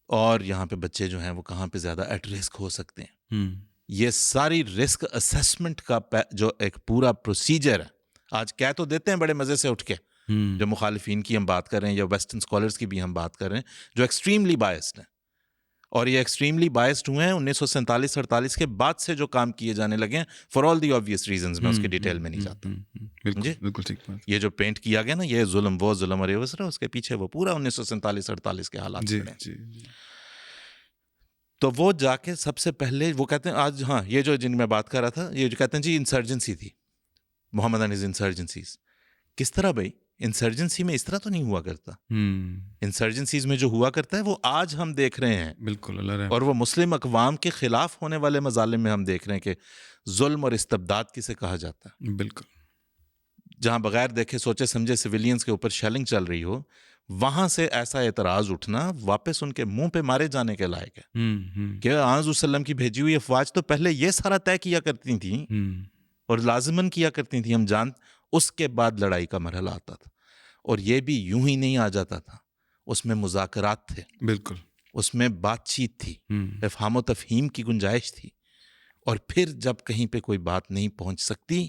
اور یہاں پہ بچے جو ہیں وہ کہاں پہ زیادہ ایٹ رسک ہو سکتے ہیں. یہ ساری رسک اسیسمنٹ کا جو ایک پورا پروسیجر ہے، آج کہہ تو دیتے ہیں بڑے مزے سے اٹھ کے، جو مخالفین کی ہم بات کر رہے ہیں یا ویسٹرن اسکالرس کی بھی ہم بات کر رہے ہیں جو ایکسٹریملی بائسڈ ہیں، اور یہ ایکسٹریملی بائسڈ ہوئے ہیں 1947-48 کے بعد سے جو کام کیے جانے لگے ہیں، for all the obvious reasons, میں اس کی ڈیٹیل میں نہیں جاتا. جی بالکل ٹھیک بات. یہ جو پینٹ کیا گیا نا، یہ ظلم وہ ظلم اور یہ وسرا، اس کے پیچھے وہ پورا 1947-48 کے حالات کھڑے ہیں. تو وہ جا کے سب سے پہلے وہ کہتے ہیں آج، ہاں یہ جو جن میں بات کر رہا تھا، یہ جو کہتے ہیں جی انسرجنسی تھی، محمد انیز انسرجنسیز. کس طرح بھائی؟ انسرجنسی میں اس طرح تو نہیں ہوا کرتا. انسرجنسیز میں جو ہوا کرتا ہے وہ آج ہم دیکھ رہے ہیں، بالکل، اور وہ مسلم اقوام کے خلاف ہونے والے مظالم میں ہم دیکھ رہے ہیں کہ ظلم اور استبداد کسے کہا جاتا ہے. بالکل. جہاں بغیر دیکھے سوچے سمجھے سویلینز کے اوپر شیلنگ چل رہی ہو، وہاں سے ایسا اعتراض اٹھنا واپس ان کے منہ پہ مارے جانے کے لائق ہے کہ آنظر وسلم کی بھیجی ہوئی افواج تو پہلے یہ سارا طے کیا کرتی تھیں اور لازماً کیا کرتی تھیں، ہم اس کے بعد لڑائی کا مرحلہ آتا تھا، اور یہ بھی یوں ہی نہیں آ جاتا تھا، اس میں مذاکرات تھے، بالکل، اس میں بات چیت تھی، افہام و تفہیم کی گنجائش تھی، اور پھر جب کہیں پہ کوئی بات نہیں پہنچ سکتی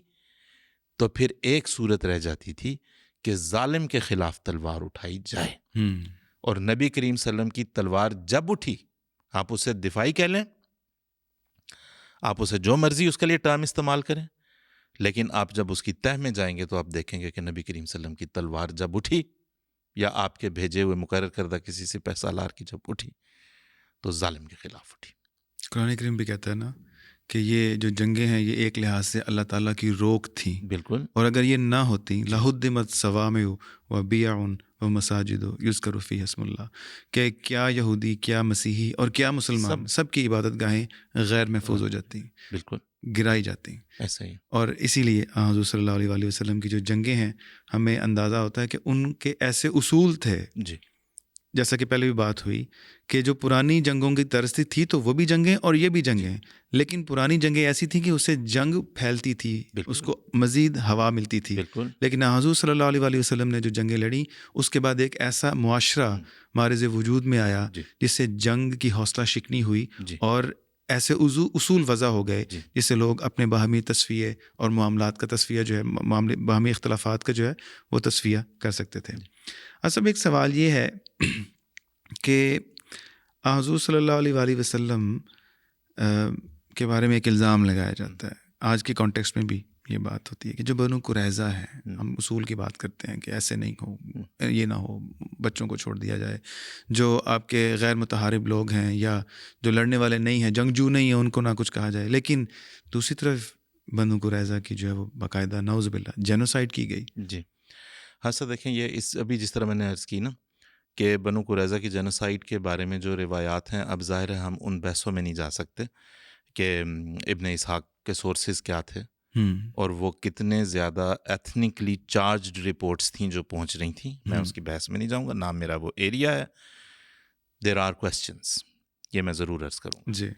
تو پھر ایک صورت رہ جاتی تھی کہ ظالم کے خلاف تلوار اٹھائی جائے. اور نبی کریم صلی اللہ علیہ وسلم کی تلوار جب اٹھی، آپ اسے دفاعی کہہ لیں، آپ اسے جو مرضی اس کے لیے ٹرم استعمال کریں، لیکن آپ جب اس کی تہ میں جائیں گے تو آپ دیکھیں گے کہ نبی کریم صلی اللہ علیہ وسلم کی تلوار جب اٹھی، یا آپ کے بھیجے ہوئے مقرر کردہ کسی سپہ سالار کی جب اٹھی، تو ظالم کے خلاف اٹھی. قرآن کریم بھی کہتا ہے نا کہ یہ جو جنگیں ہیں یہ ایک لحاظ سے اللہ تعالیٰ کی روک تھی. بالکل. اور اگر یہ نہ ہوتی لہدمت صوامع و بیع و مساجد یذکر فیہا اسم اللہ، کہ کیا یہودی، کیا مسیحی اور کیا مسلمان، سب کی عبادت گاہیں غیر محفوظ ہو جاتی، بالکل گرائی جاتی. ایسا ہی. اور اسی لیے حضور صلی اللہ علیہ وآلہ وسلم کی جو جنگیں ہیں، ہمیں اندازہ ہوتا ہے کہ ان کے ایسے اصول تھے. جی. جیسا کہ پہلے بھی بات ہوئی کہ جو پرانی جنگوں کی طرز تھی تو وہ بھی جنگیں اور یہ بھی جنگیں، لیکن پرانی جنگیں ایسی تھیں کہ اس سے جنگ پھیلتی تھی، اس کو مزید ہوا ملتی تھی. لیکن حضور صلی اللہ علیہ وآلہ وسلم نے جو جنگیں لڑیں، اس کے بعد ایک ایسا معاشرہ مارز وجود میں آیا جس سے جنگ کی حوصلہ شکنی ہوئی، اور ایسے اصول وضع ہو گئے جس سے لوگ اپنے باہمی تصفیے اور معاملات کا تصفیہ جو ہے، باہمی اختلافات کا جو ہے وہ تصفیہ کر سکتے تھے. اصل ایک سوال یہ ہے کہ حضور صلی اللہ علیہ وآلہ وسلم کے بارے میں ایک الزام لگایا جاتا ہے، آج کے کانٹیکسٹ میں بھی یہ بات ہوتی ہے کہ جو بنو قریظہ ہے، ہم اصول کی بات کرتے ہیں کہ ایسے نہیں ہو، یہ نہ ہو، بچوں کو چھوڑ دیا جائے، جو آپ کے غیر متحارب لوگ ہیں یا جو لڑنے والے نہیں ہیں، جنگجو نہیں ہیں، ان کو نہ کچھ کہا جائے. لیکن دوسری طرف بنو قریظہ کی جو ہے وہ باقاعدہ نعوذ باللہ جینوسائڈ کی گئی. جی ہاں سر، دیکھیں یہ ابھی جس طرح میں نے عرض کی نا کہ بنو قریظہ کی جینوسائڈ کے بارے میں جو روایات ہیں، اب ظاہر ہے ہم ان بحثوں میں نہیں جا سکتے کہ ابن اسحاق کے سورسز کیا تھے اور وہ کتنے زیادہ ایتھنکلی چارجڈ رپورٹس تھیں جو پہنچ رہی تھیں. میں اس کی بحث میں نہیں جاؤں گا، نام میرا وہ ایریا ہے. دیر آر کویسچنس، یہ میں ضرور عرض کروں گا. جی،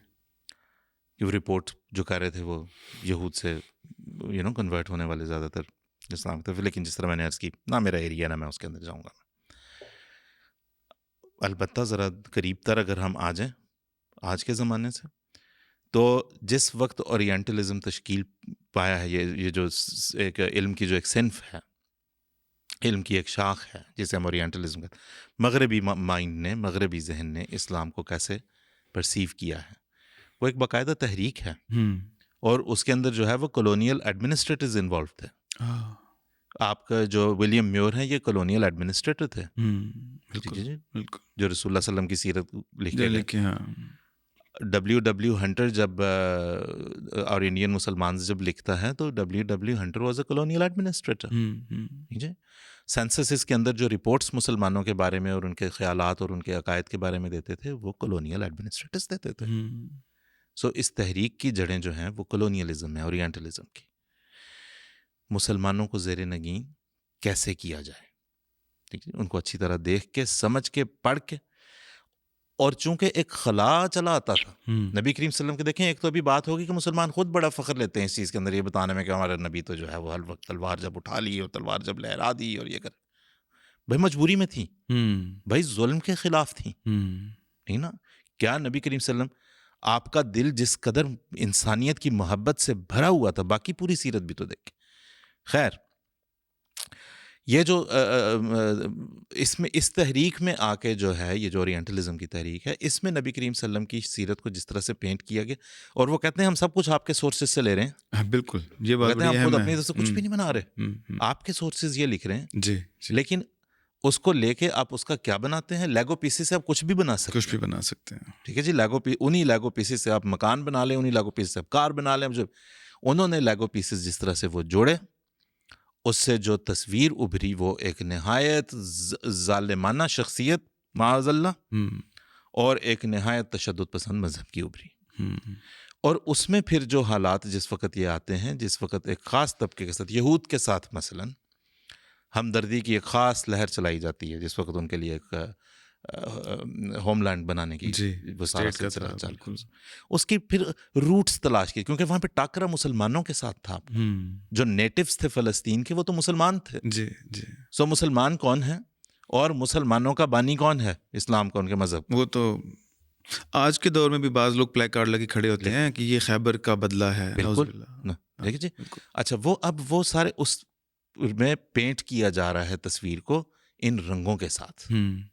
کہ وہ رپورٹ جو کہہ رہے تھے وہ یہود سے کنورٹ ہونے والے زیادہ تر اسلام کی طرف، لیکن جس طرح میں نے عرض کی، نہ میرا ایریا، نہ میں اس کے اندر جاؤں گا. البتہ ذرا قریب تر اگر ہم آ جائیں آج کے زمانے سے، تو جس وقت اورینٹلزم تشکیل پایا ہے، یہ جو ایک علم کی جو ایک صنف ہے، علم کی ایک شاخ ہے جسے ہم اورینٹلزم کہتے ہیں، مغربی مائنڈ نے، مغربی ذہن نے اسلام کو کیسے پرسیو کیا ہے، وہ ایک باقاعدہ تحریک ہے. اور اس کے اندر جو ہے وہ کولونیل ایڈمنسٹریٹرز انوالو تھے. آپ کا جو ولیم میور ہیں، یہ کولونیل ایڈمنسٹریٹر تھے، بالکل، جو رسول اللہ صلی اللہ علیہ وسلم کی سیرت لکھ کے گئے. W ہنٹر جب اور انڈین مسلمان جب لکھتا ہے تو W Hunter was a colonial administrator. ٹھیک ہے. سینسسز کے اندر جو رپورٹس مسلمانوں کے بارے میں اور ان کے خیالات اور ان کے عقائد کے بارے میں دیتے تھے وہ کولونیل ایڈمنسٹریٹرز دیتے تھے. سو اس تحریک کی جڑیں جو ہیں وہ کولونیلزم میں، اورینٹلزم کی. مسلمانوں کو زیر نگین کیسے کیا جائے، ٹھیک ہے، ان کو اچھی طرح دیکھ کے سمجھ کے پڑھ کے. اور چونکہ ایک خلا چلا آتا تھا نبی کریم صلی اللہ علیہ وسلم کے، دیکھیں ایک تو ابھی بات ہوگی کہ مسلمان خود بڑا فخر لیتے ہیں اس چیز کے اندر، یہ بتانے میں کہ ہمارا نبی تو جو ہے وہ ہر وقت تلوار جب اٹھا لی اور تلوار جب لہرا دی اور یہ کر. بھائی مجبوری میں تھی، بھائی ظلم کے خلاف تھی، ٹھیک نا. کیا نبی کریم صلی اللہ علیہ وسلم آپ کا دل جس قدر انسانیت کی محبت سے بھرا ہوا تھا، باقی پوری سیرت بھی تو دیکھ. خیر، یہ جو اس میں اس تحریک میں آ کے جو ہے یہ جو اورینٹلزم کی تحریک ہے، اس میں نبی کریم صلی اللہ علیہ وسلم کی سیرت کو جس طرح سے پینٹ کیا گیا، اور وہ کہتے ہیں ہم سب کچھ آپ کے سورسز سے لے رے ہیں. بالکل، یہ بات کہتے ہیں بڑی ہم خود اہم اپنی ہے. طرف سے کچھ بھی نہیں بنا رہے، آپ کے سورسز یہ لکھ رہے ہیں. جی لیکن اس کو لے کے آپ اس کا کیا بناتے ہیں؟ لیگو پیسز سے آپ کچھ بھی بنا سکتے ہیں. کچھ بھی بنا سکتے ہیں. ٹھیک ہے جی. انہی لیگو پیسز سے آپ مکان بنا لیں، انہی لیگو پیسز سے آپ کار بنا لیں. جب انہوں نے لیگو پیسز جس طرح سے وہ جوڑے، اس سے جو تصویر ابھری وہ ایک نہایت ظالمانہ شخصیت معاذ اللہ اور ایک نہایت تشدد پسند مذہب کی ابھری. اور اس میں پھر جو حالات جس وقت یہ آتے ہیں، جس وقت ایک خاص طبقے کے ساتھ، یہود کے ساتھ مثلاً ہمدردی کی ایک خاص لہر چلائی جاتی ہے، جس وقت ان کے لیے ایک ہوم لینڈ بنانے کی وہ سارا سلسلہ چل، اس کی پھر روٹس تلاش کی، کیونکہ وہاں پہ ٹاکرا مسلمانوں کے ساتھ تھا. جو نیٹیوز تھے فلسطین کے وہ تو مسلمان تھے. جی جی. سو مسلمان کون ہیں اور مسلمانوں کا بانی کون ہے اسلام کا، ان کے مذہب؟ وہ تو آج کے دور میں بھی بعض لوگ پلے کارڈ لگے کھڑے ہوتے ہیں کہ یہ خیبر کا بدلہ ہے. بالکل. دیکھیں جی. اچھا، وہ سارے اس میں پینٹ کیا جا رہا ہے تصویر کو ان رنگوں کے ساتھ،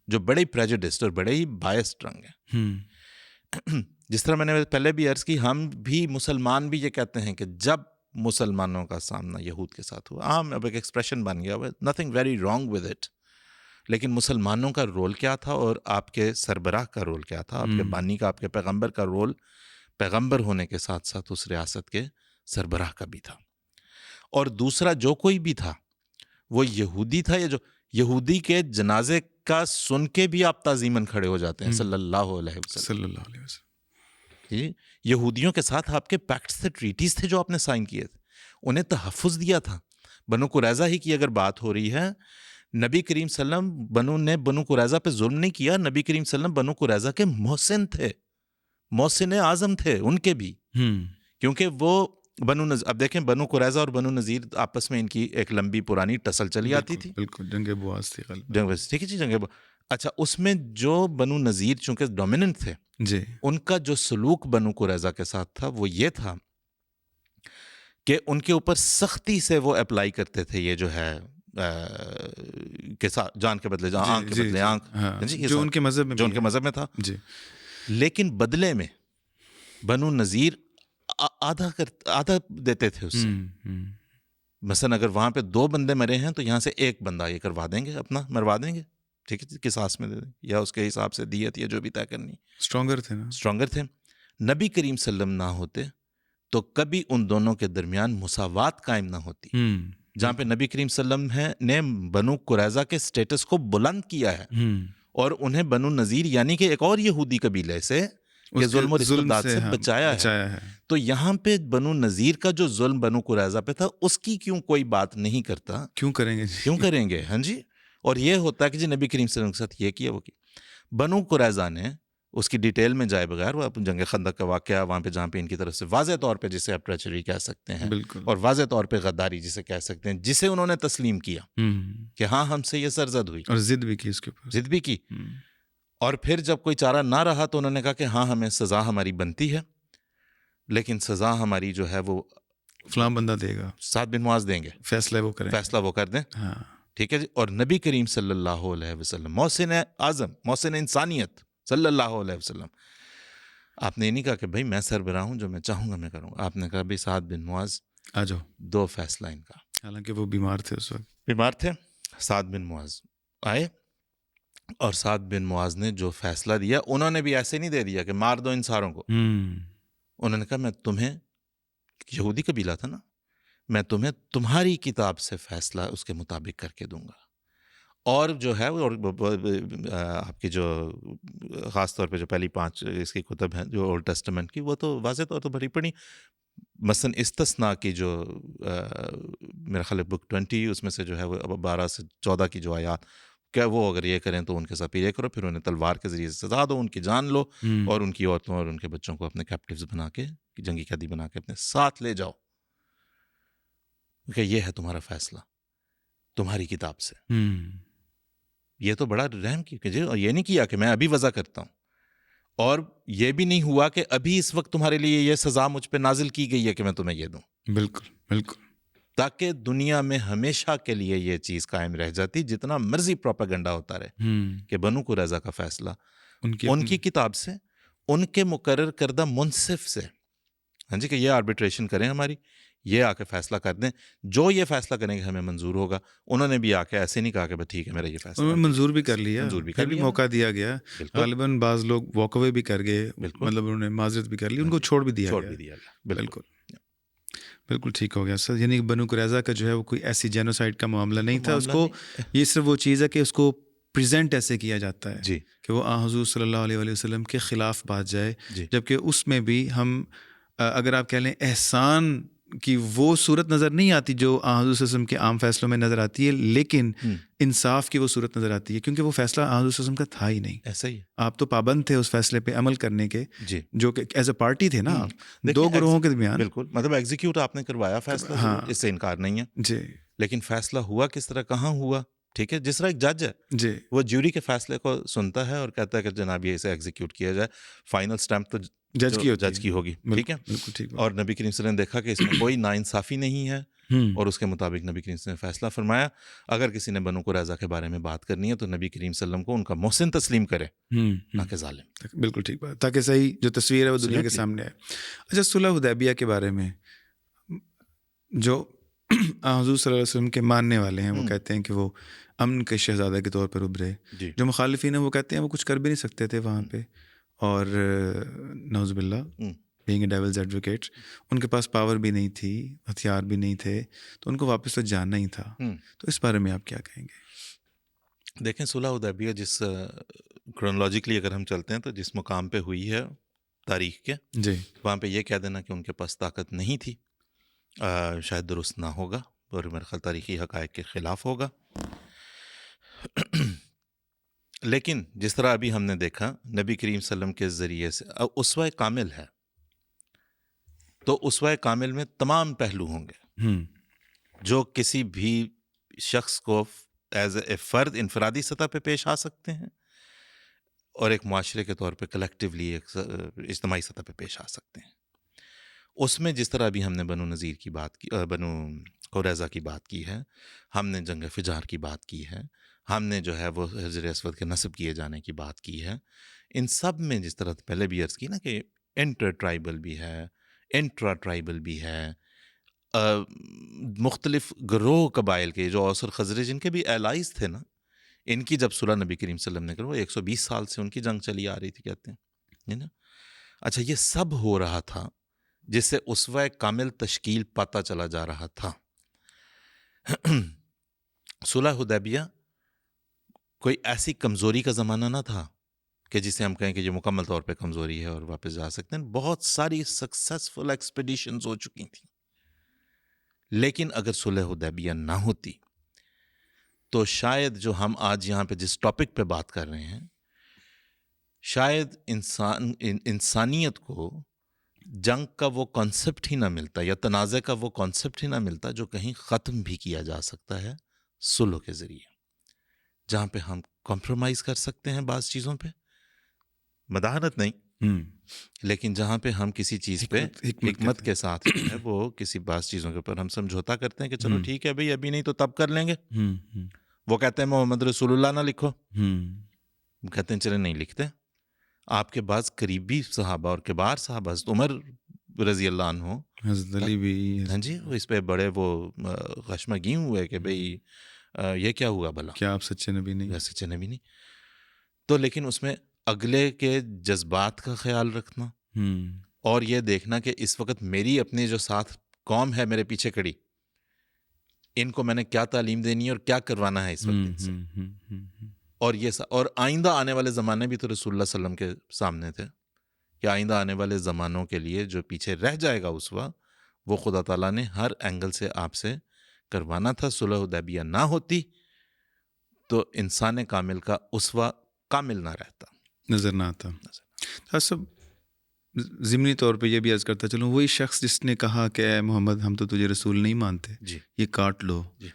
جو بڑے پریجوڈسڈ اور بڑے ہی بائسڈ رنگ ہیں. جس طرح میں نے پہلے بھی عرض کی، ہم بھی مسلمان بھی یہ کہتے ہیں کہ جب مسلمانوں کا سامنا یہود کے ساتھ ہوا، عام اب ایک ایکسپریشن بن گیا ہوا، nothing very wrong with it, لیکن مسلمانوں کا رول کیا تھا اور آپ کے سربراہ کا رول کیا تھا، آپ کے بانی کا، آپ کے پیغمبر کا رول پیغمبر ہونے کے ساتھ ساتھ اس ریاست کے سربراہ کا بھی تھا. اور دوسرا جو کوئی بھی تھا وہ یہودی تھا، یا جو یہودی کے جنازے کا سن کے بھی آپ تعظیماً کھڑے ہو جاتے ہیں صلی اللہ علیہ وسلم. صلی اللہ علیہ وسلم. یہودیوں کے ساتھ آپ کے پیکٹس تھے، ٹریٹیز تھے جو آپ نے سائن کیے تھے، انہیں تحفظ دیا تھا. بنو قریظہ ہی کی اگر بات ہو رہی ہے، نبی کریم صلی اللہ علیہ وسلم نے بنو قریظہ پہ ظلم نہیں کیا. نبی کریم صلی اللہ علیہ وسلم بنو قریظہ کے محسن تھے، محسن اعظم تھے ان کے بھی، کیونکہ وہ اب دیکھیں بنو قریظہ اور بنو نذیر آپس میں ان کی ایک لمبی پرانی ٹسل چلی آتی تھی. بالکل، جنگ بواس تھی. ٹھیک ہے جی، جنگ. اچھا، اس میں جو بنو نذیر چونکہ ڈومیننٹ تھے جی، ان کا جو سلوک بنو قریظہ کے ساتھ تھا وہ یہ تھا کہ ان کے اوپر سختی سے وہ اپلائی کرتے تھے یہ جو ہے جان کے بدلے جان، آنکھ کے بدلے آنکھ، جو ان کے مذہب میں تھا. جی. لیکن بدلے میں بنو نذیر آدھا دیتے تھے اس سے. مثلا اگر وہاں پہ 2 بندے مرے ہیں تو یہاں سے 1 بندہ یہ کروا دیں گے، اپنا مروا دیں گے، ٹھیک ہے، قصاص میں دے دیں، یا اس کے حساب سے دیت یا جو بھی طے کرنی. اسٹرانگر تھے. نبی کریم صلی اللہ علیہ وسلم نہ ہوتے تو کبھی ان دونوں کے درمیان مساوات قائم نہ ہوتی. جہاں پہ نبی کریم صلی اللہ علیہ وسلم نے بنو قریظہ کے سٹیٹس کو بلند کیا ہے اور انہیں بنو نذیر یعنی کہ ایک اور یہودی قبیلے سے کہ ظلم اور استبداد سے بچایا ہے. تو یہاں پہ بنو نذیر کا جو ظلم بنو قریظہ پہ تھا اس کی کیوں کوئی بات نہیں کرتا؟ کیوں کریں گے؟ ہاں جی. اور یہ ہوتا ہے کہ جی نبی کریم صلی اللہ علیہ وسلم کے ساتھ یہ کیا وہ کیا. بنو قریظہ نے اس کی ڈیٹیل میں جائے بغیر، وہ جنگ خندق کا واقعہ وہاں پہ جہاں پہ ان کی طرف سے واضح طور پہ جسے آپ ٹریچری کہہ سکتے ہیں اور واضح طور پہ غداری جسے کہہ سکتے ہیں، جسے انہوں نے تسلیم کیا کہ ہاں ہم سے یہ سرزد ہوئی اور ضد بھی کی، اس کے اوپر ضد بھی کی. اور پھر جب کوئی چارہ نہ رہا تو انہوں نے کہا کہ ہاں ہمیں سزا ہماری بنتی ہے، لیکن سزا ہماری جو ہے وہ فلاں بندہ دے گا، سعد بن معاذ دیں گے، فیصلہ وہ کر دیں. ٹھیک ہے جی. اور نبی کریم صلی اللہ علیہ وسلم محسن اعظم، محسن انسانیت صلی اللہ علیہ وسلم، آپ نے یہ نہیں کہا کہ بھائی میں سربراہ ہوں، جو میں چاہوں گا میں کروں گا. آپ نے کہا بھائی سعد بن معاذ آ جاؤ، 2 فیصلہ ان کا. حالانکہ وہ بیمار تھے اس وقت. بیمار تھے. سعد بن معاذ آئے، اور سعد بن معاذ نے جو فیصلہ دیا انہوں نے بھی ایسے نہیں دے دیا کہ مار دو ان ساروں کو. انہوں نے کہا میں تمہیں، یہودی قبیلہ تھا نا، میں تمہیں تمہاری کتاب سے فیصلہ اس کے مطابق کر کے دوں گا. اور جو ہے اور آپ کی جو خاص طور پہ جو پہلی 5 اس کی کتب ہیں جو اولڈ ٹیسٹمنٹ کی، وہ تو واضح طور پر بڑی پڑھی. مثلاً استثناء کی جو میرا خیال ہے بک 20 اس میں سے جو ہے وہ 12 سے 14 کی جو آیات، کیا وہ اگر یہ کریں تو ان کے ساتھ یہ کرو، پھر انہیں تلوار کے ذریعے سے سزا دو، ان کی جان لو، اور ان کی عورتوں اور ان کے بچوں کو اپنے کیپٹیوز بنا کے، جنگی قیدی بنا کے اپنے ساتھ لے جاؤ، کہ یہ ہے تمہارا فیصلہ تمہاری کتاب سے. یہ تو بڑا رحم کی کہ یہ نہیں کیا کہ میں ابھی وضع کرتا ہوں، اور یہ بھی نہیں ہوا کہ ابھی اس وقت تمہارے لیے یہ سزا مجھ پہ نازل کی گئی ہے کہ میں تمہیں یہ دوں. بالکل بالکل. تاکہ دنیا میں ہمیشہ کے لیے یہ چیز قائم رہ جاتی، جتنا مرضی پروپیگنڈا ہوتا رہے کہ بنو قریظہ کا فیصلہ ان کی کتاب سے، ان کے مقرر کردہ منصف سے، ہاں جی، کہ یہ آربیٹریشن کریں ہماری، یہ آ کے فیصلہ کر دیں، جو یہ فیصلہ کریں گے ہمیں منظور ہوگا. انہوں نے بھی آ کے ایسے نہیں کہا کہ ٹھیک ہے میرا یہ فیصلہ، انہوں نے منظور بھی کر لیا، پھر بھی موقع دیا گیا. غالباً بعض لوگ واک اوے بھی کر گئے، مطلب انہوں نے معذرت بھی کر لی، ان کو چھوڑ بھی دیا گیا. بالکل بالکل ٹھیک ہو گیا سر. یعنی بنو قریظہ کا جو ہے وہ کوئی ایسی جینوسائڈ کا معاملہ نہیں تھا. اس کو یہ صرف وہ چیز ہے کہ اس کو پریزنٹ ایسے کیا جاتا ہے کہ وہ حضور صلی اللہ علیہ وسلم کے خلاف بات جائے، جبکہ اس میں بھی ہم اگر آپ کہہ لیں احسان کی وہ صورت نظر نہیں آتی جو حضور صلی اللہ علیہ وسلم کے عام فیصلوں میں نظر آتی ہے، لیکن انصاف کی وہ صورت نظر آتی ہے، کیونکہ وہ فیصلہ حضور صلی اللہ علیہ وسلم کا تھا ہی نہیں. ایسا ہی آپ تو پابند تھے اس فیصلے پہ عمل کرنے کے، جو کہ ایز اے پارٹی تھے نا آپ، دو گروہوں کے درمیان. بالکل، مطلب ایگزیکیوٹ آپ نے کروایا فیصلہ، اس سے انکار نہیں ہے جی، لیکن فیصلہ ہوا کس طرح، کہاں ہوا؟ ٹھیک ہے، جس طرح ایک جج ہے جی، وہ جیوری کے فیصلے کو سنتا ہے اور کہتا ہے کہ جناب یہ اسے ایگزیکیوٹ کیا جائے، فائنل سٹیمپ تو جج کی ہوگی. ٹھیک ہے، اور نبی کریم صلی اللہ علیہ وسلم نے دیکھا کہ اس میں کوئی ناانصافی نہیں ہے، اور اس کے مطابق نبی کریم صلی اللہ علیہ وسلم نے فیصلہ فرمایا. اگر کسی نے بنو قریظہ کے بارے میں بات کرنی ہے تو نبی کریم صلی اللہ علیہ وسلم کو ان کا محسن تسلیم کرے، نہ کہ ظالم. بالکل ٹھیک بات، تاکہ صحیح جو تصویر ہے وہ دنیا کے سامنے آئے. اچھا، صلح حدیبیہ کے بارے میں جو حضور صلی اللہ علیہ وسلم کے ماننے والے ہیں وہ کہتے ہیں کہ وہ امن کے شہزادہ کے طور پر ابھرے، جو مخالفین ہیں وہ کہتے ہیں وہ کچھ کر بھی نہیں سکتے تھے وہاں پہ، اور نعوذ باللہ بینگ اے ڈیولز ایڈوکیٹ، ان کے پاس پاور بھی نہیں تھی، ہتھیار بھی نہیں تھے، تو ان کو واپس تو جاننا ہی تھا. تو اس بارے میں آپ کیا کہیں گے؟ دیکھیں، صلح حدیبیہ جس کرونالوجیکلی اگر ہم چلتے ہیں تو جس مقام پہ ہوئی ہے تاریخ کے، وہاں پہ یہ کہہ دینا کہ ان کے پاس طاقت نہیں تھی شاید درست نہ ہوگا، اور میرے خیال تاریخی حقائق کے خلاف ہوگا. لیکن جس طرح ابھی ہم نے دیکھا نبی کریم صلی اللہ علیہ وسلم کے ذریعے سے اسوہ کامل ہے، تو اسوہ کامل میں تمام پہلو ہوں گے جو کسی بھی شخص کو ایز اے فرد انفرادی سطح پہ پیش آ سکتے ہیں، اور ایک معاشرے کے طور پہ کلیکٹیولی ایک اجتماعی سطح پہ پیش آ سکتے ہیں. اس میں جس طرح ابھی ہم نے بنو نذیر کی بات کی، بنو قریظہ کی بات کی ہے، ہم نے جنگ فجار کی بات کی ہے، ہم نے جو ہے وہ حجر اسود کے نصب کیے جانے کی بات کی ہے. ان سب میں جس طرح پہلے بھی عرض کی نا کہ انٹر ٹرائبل بھی ہے، انٹرا ٹرائبل بھی ہے، مختلف گروہ قبائل کے جو اوس اور خزرج جن کے بھی الائز تھے نا، ان کی جب صلح نبی کریم صلی اللہ علیہ وسلم نے کرو، 120 سال سے ان کی جنگ چلی آ رہی تھی کہتے ہیں نا. اچھا، یہ سب ہو رہا تھا جس سے اسوہ کامل تشکیل پاتا چلا جا رہا تھا. صلح حدیبیہ کوئی ایسی کمزوری کا زمانہ نہ تھا کہ جسے ہم کہیں کہ یہ مکمل طور پہ کمزوری ہے اور واپس جا سکتے ہیں. بہت ساری سکسیسفل ایکسپیڈیشنز ہو چکی تھیں، لیکن اگر صلح حدیبیہ نہ ہوتی تو شاید جو ہم آج یہاں پہ جس ٹاپک پہ بات کر رہے ہیں، شاید انسانیت کو جنگ کا وہ کانسیپٹ ہی نہ ملتا، یا تنازع کا وہ کانسیپٹ ہی نہ ملتا جو کہیں ختم بھی کیا جا سکتا ہے صلح کے ذریعے، جہاں پہ ہم کمپرومائز کر سکتے ہیں بعض چیزوں پہ، مداحنت نہیں، لیکن جہاں پہ ہم کسی چیز پہ حکمت کے ساتھ ہے وہ کسی بعض چیزوں کے اوپر ہم سمجھوتا کرتے ہیں کہ چلو ٹھیک ہے بھائی، ابھی نہیں تو تب کر لیں گے. وہ کہتے ہیں محمد رسول اللہ نہ لکھو، کہتے ہیں چلے نہیں لکھتے. آپ کے بعض قریبی صحابہ اور کبار صحابہ، حضرت عمر رضی اللہ عنہ، حضرت علی بھی، ہاں جی، اس پہ بڑے وہ خشمگین ہوئے کہ بھئی یہ کیا ہوا بھلا، کیا آپ سچے نبی نہیں؟ سچے نبی نہیں. تو لیکن اس میں اگلے کے جذبات کا خیال رکھنا اور یہ دیکھنا کہ اس وقت میری اپنی جو ساتھ قوم ہے میرے پیچھے کھڑی، ان کو میں نے کیا تعلیم دینی ہے اور کیا کروانا ہے اس وقت ان سے، اور یہ اور آئندہ آنے والے زمانے بھی تو رسول اللہ صلی اللہ علیہ وسلم کے سامنے تھے کہ آئندہ آنے والے زمانوں کے لیے جو پیچھے رہ جائے گا اسوہ، وہ خدا تعالیٰ نے ہر اینگل سے آپ سے کروانا تھا. صلح حدیبیہ نہ ہوتی تو انسان کامل کا اسوہ کامل نہ رہتا، نظر نہ آتا. سب ضمنی طور پہ یہ بھی عرض کرتا چلوں، وہی شخص جس نے کہا کہ اے محمد ہم تو تجھے رسول نہیں مانتے، جی یہ کاٹ لو، جی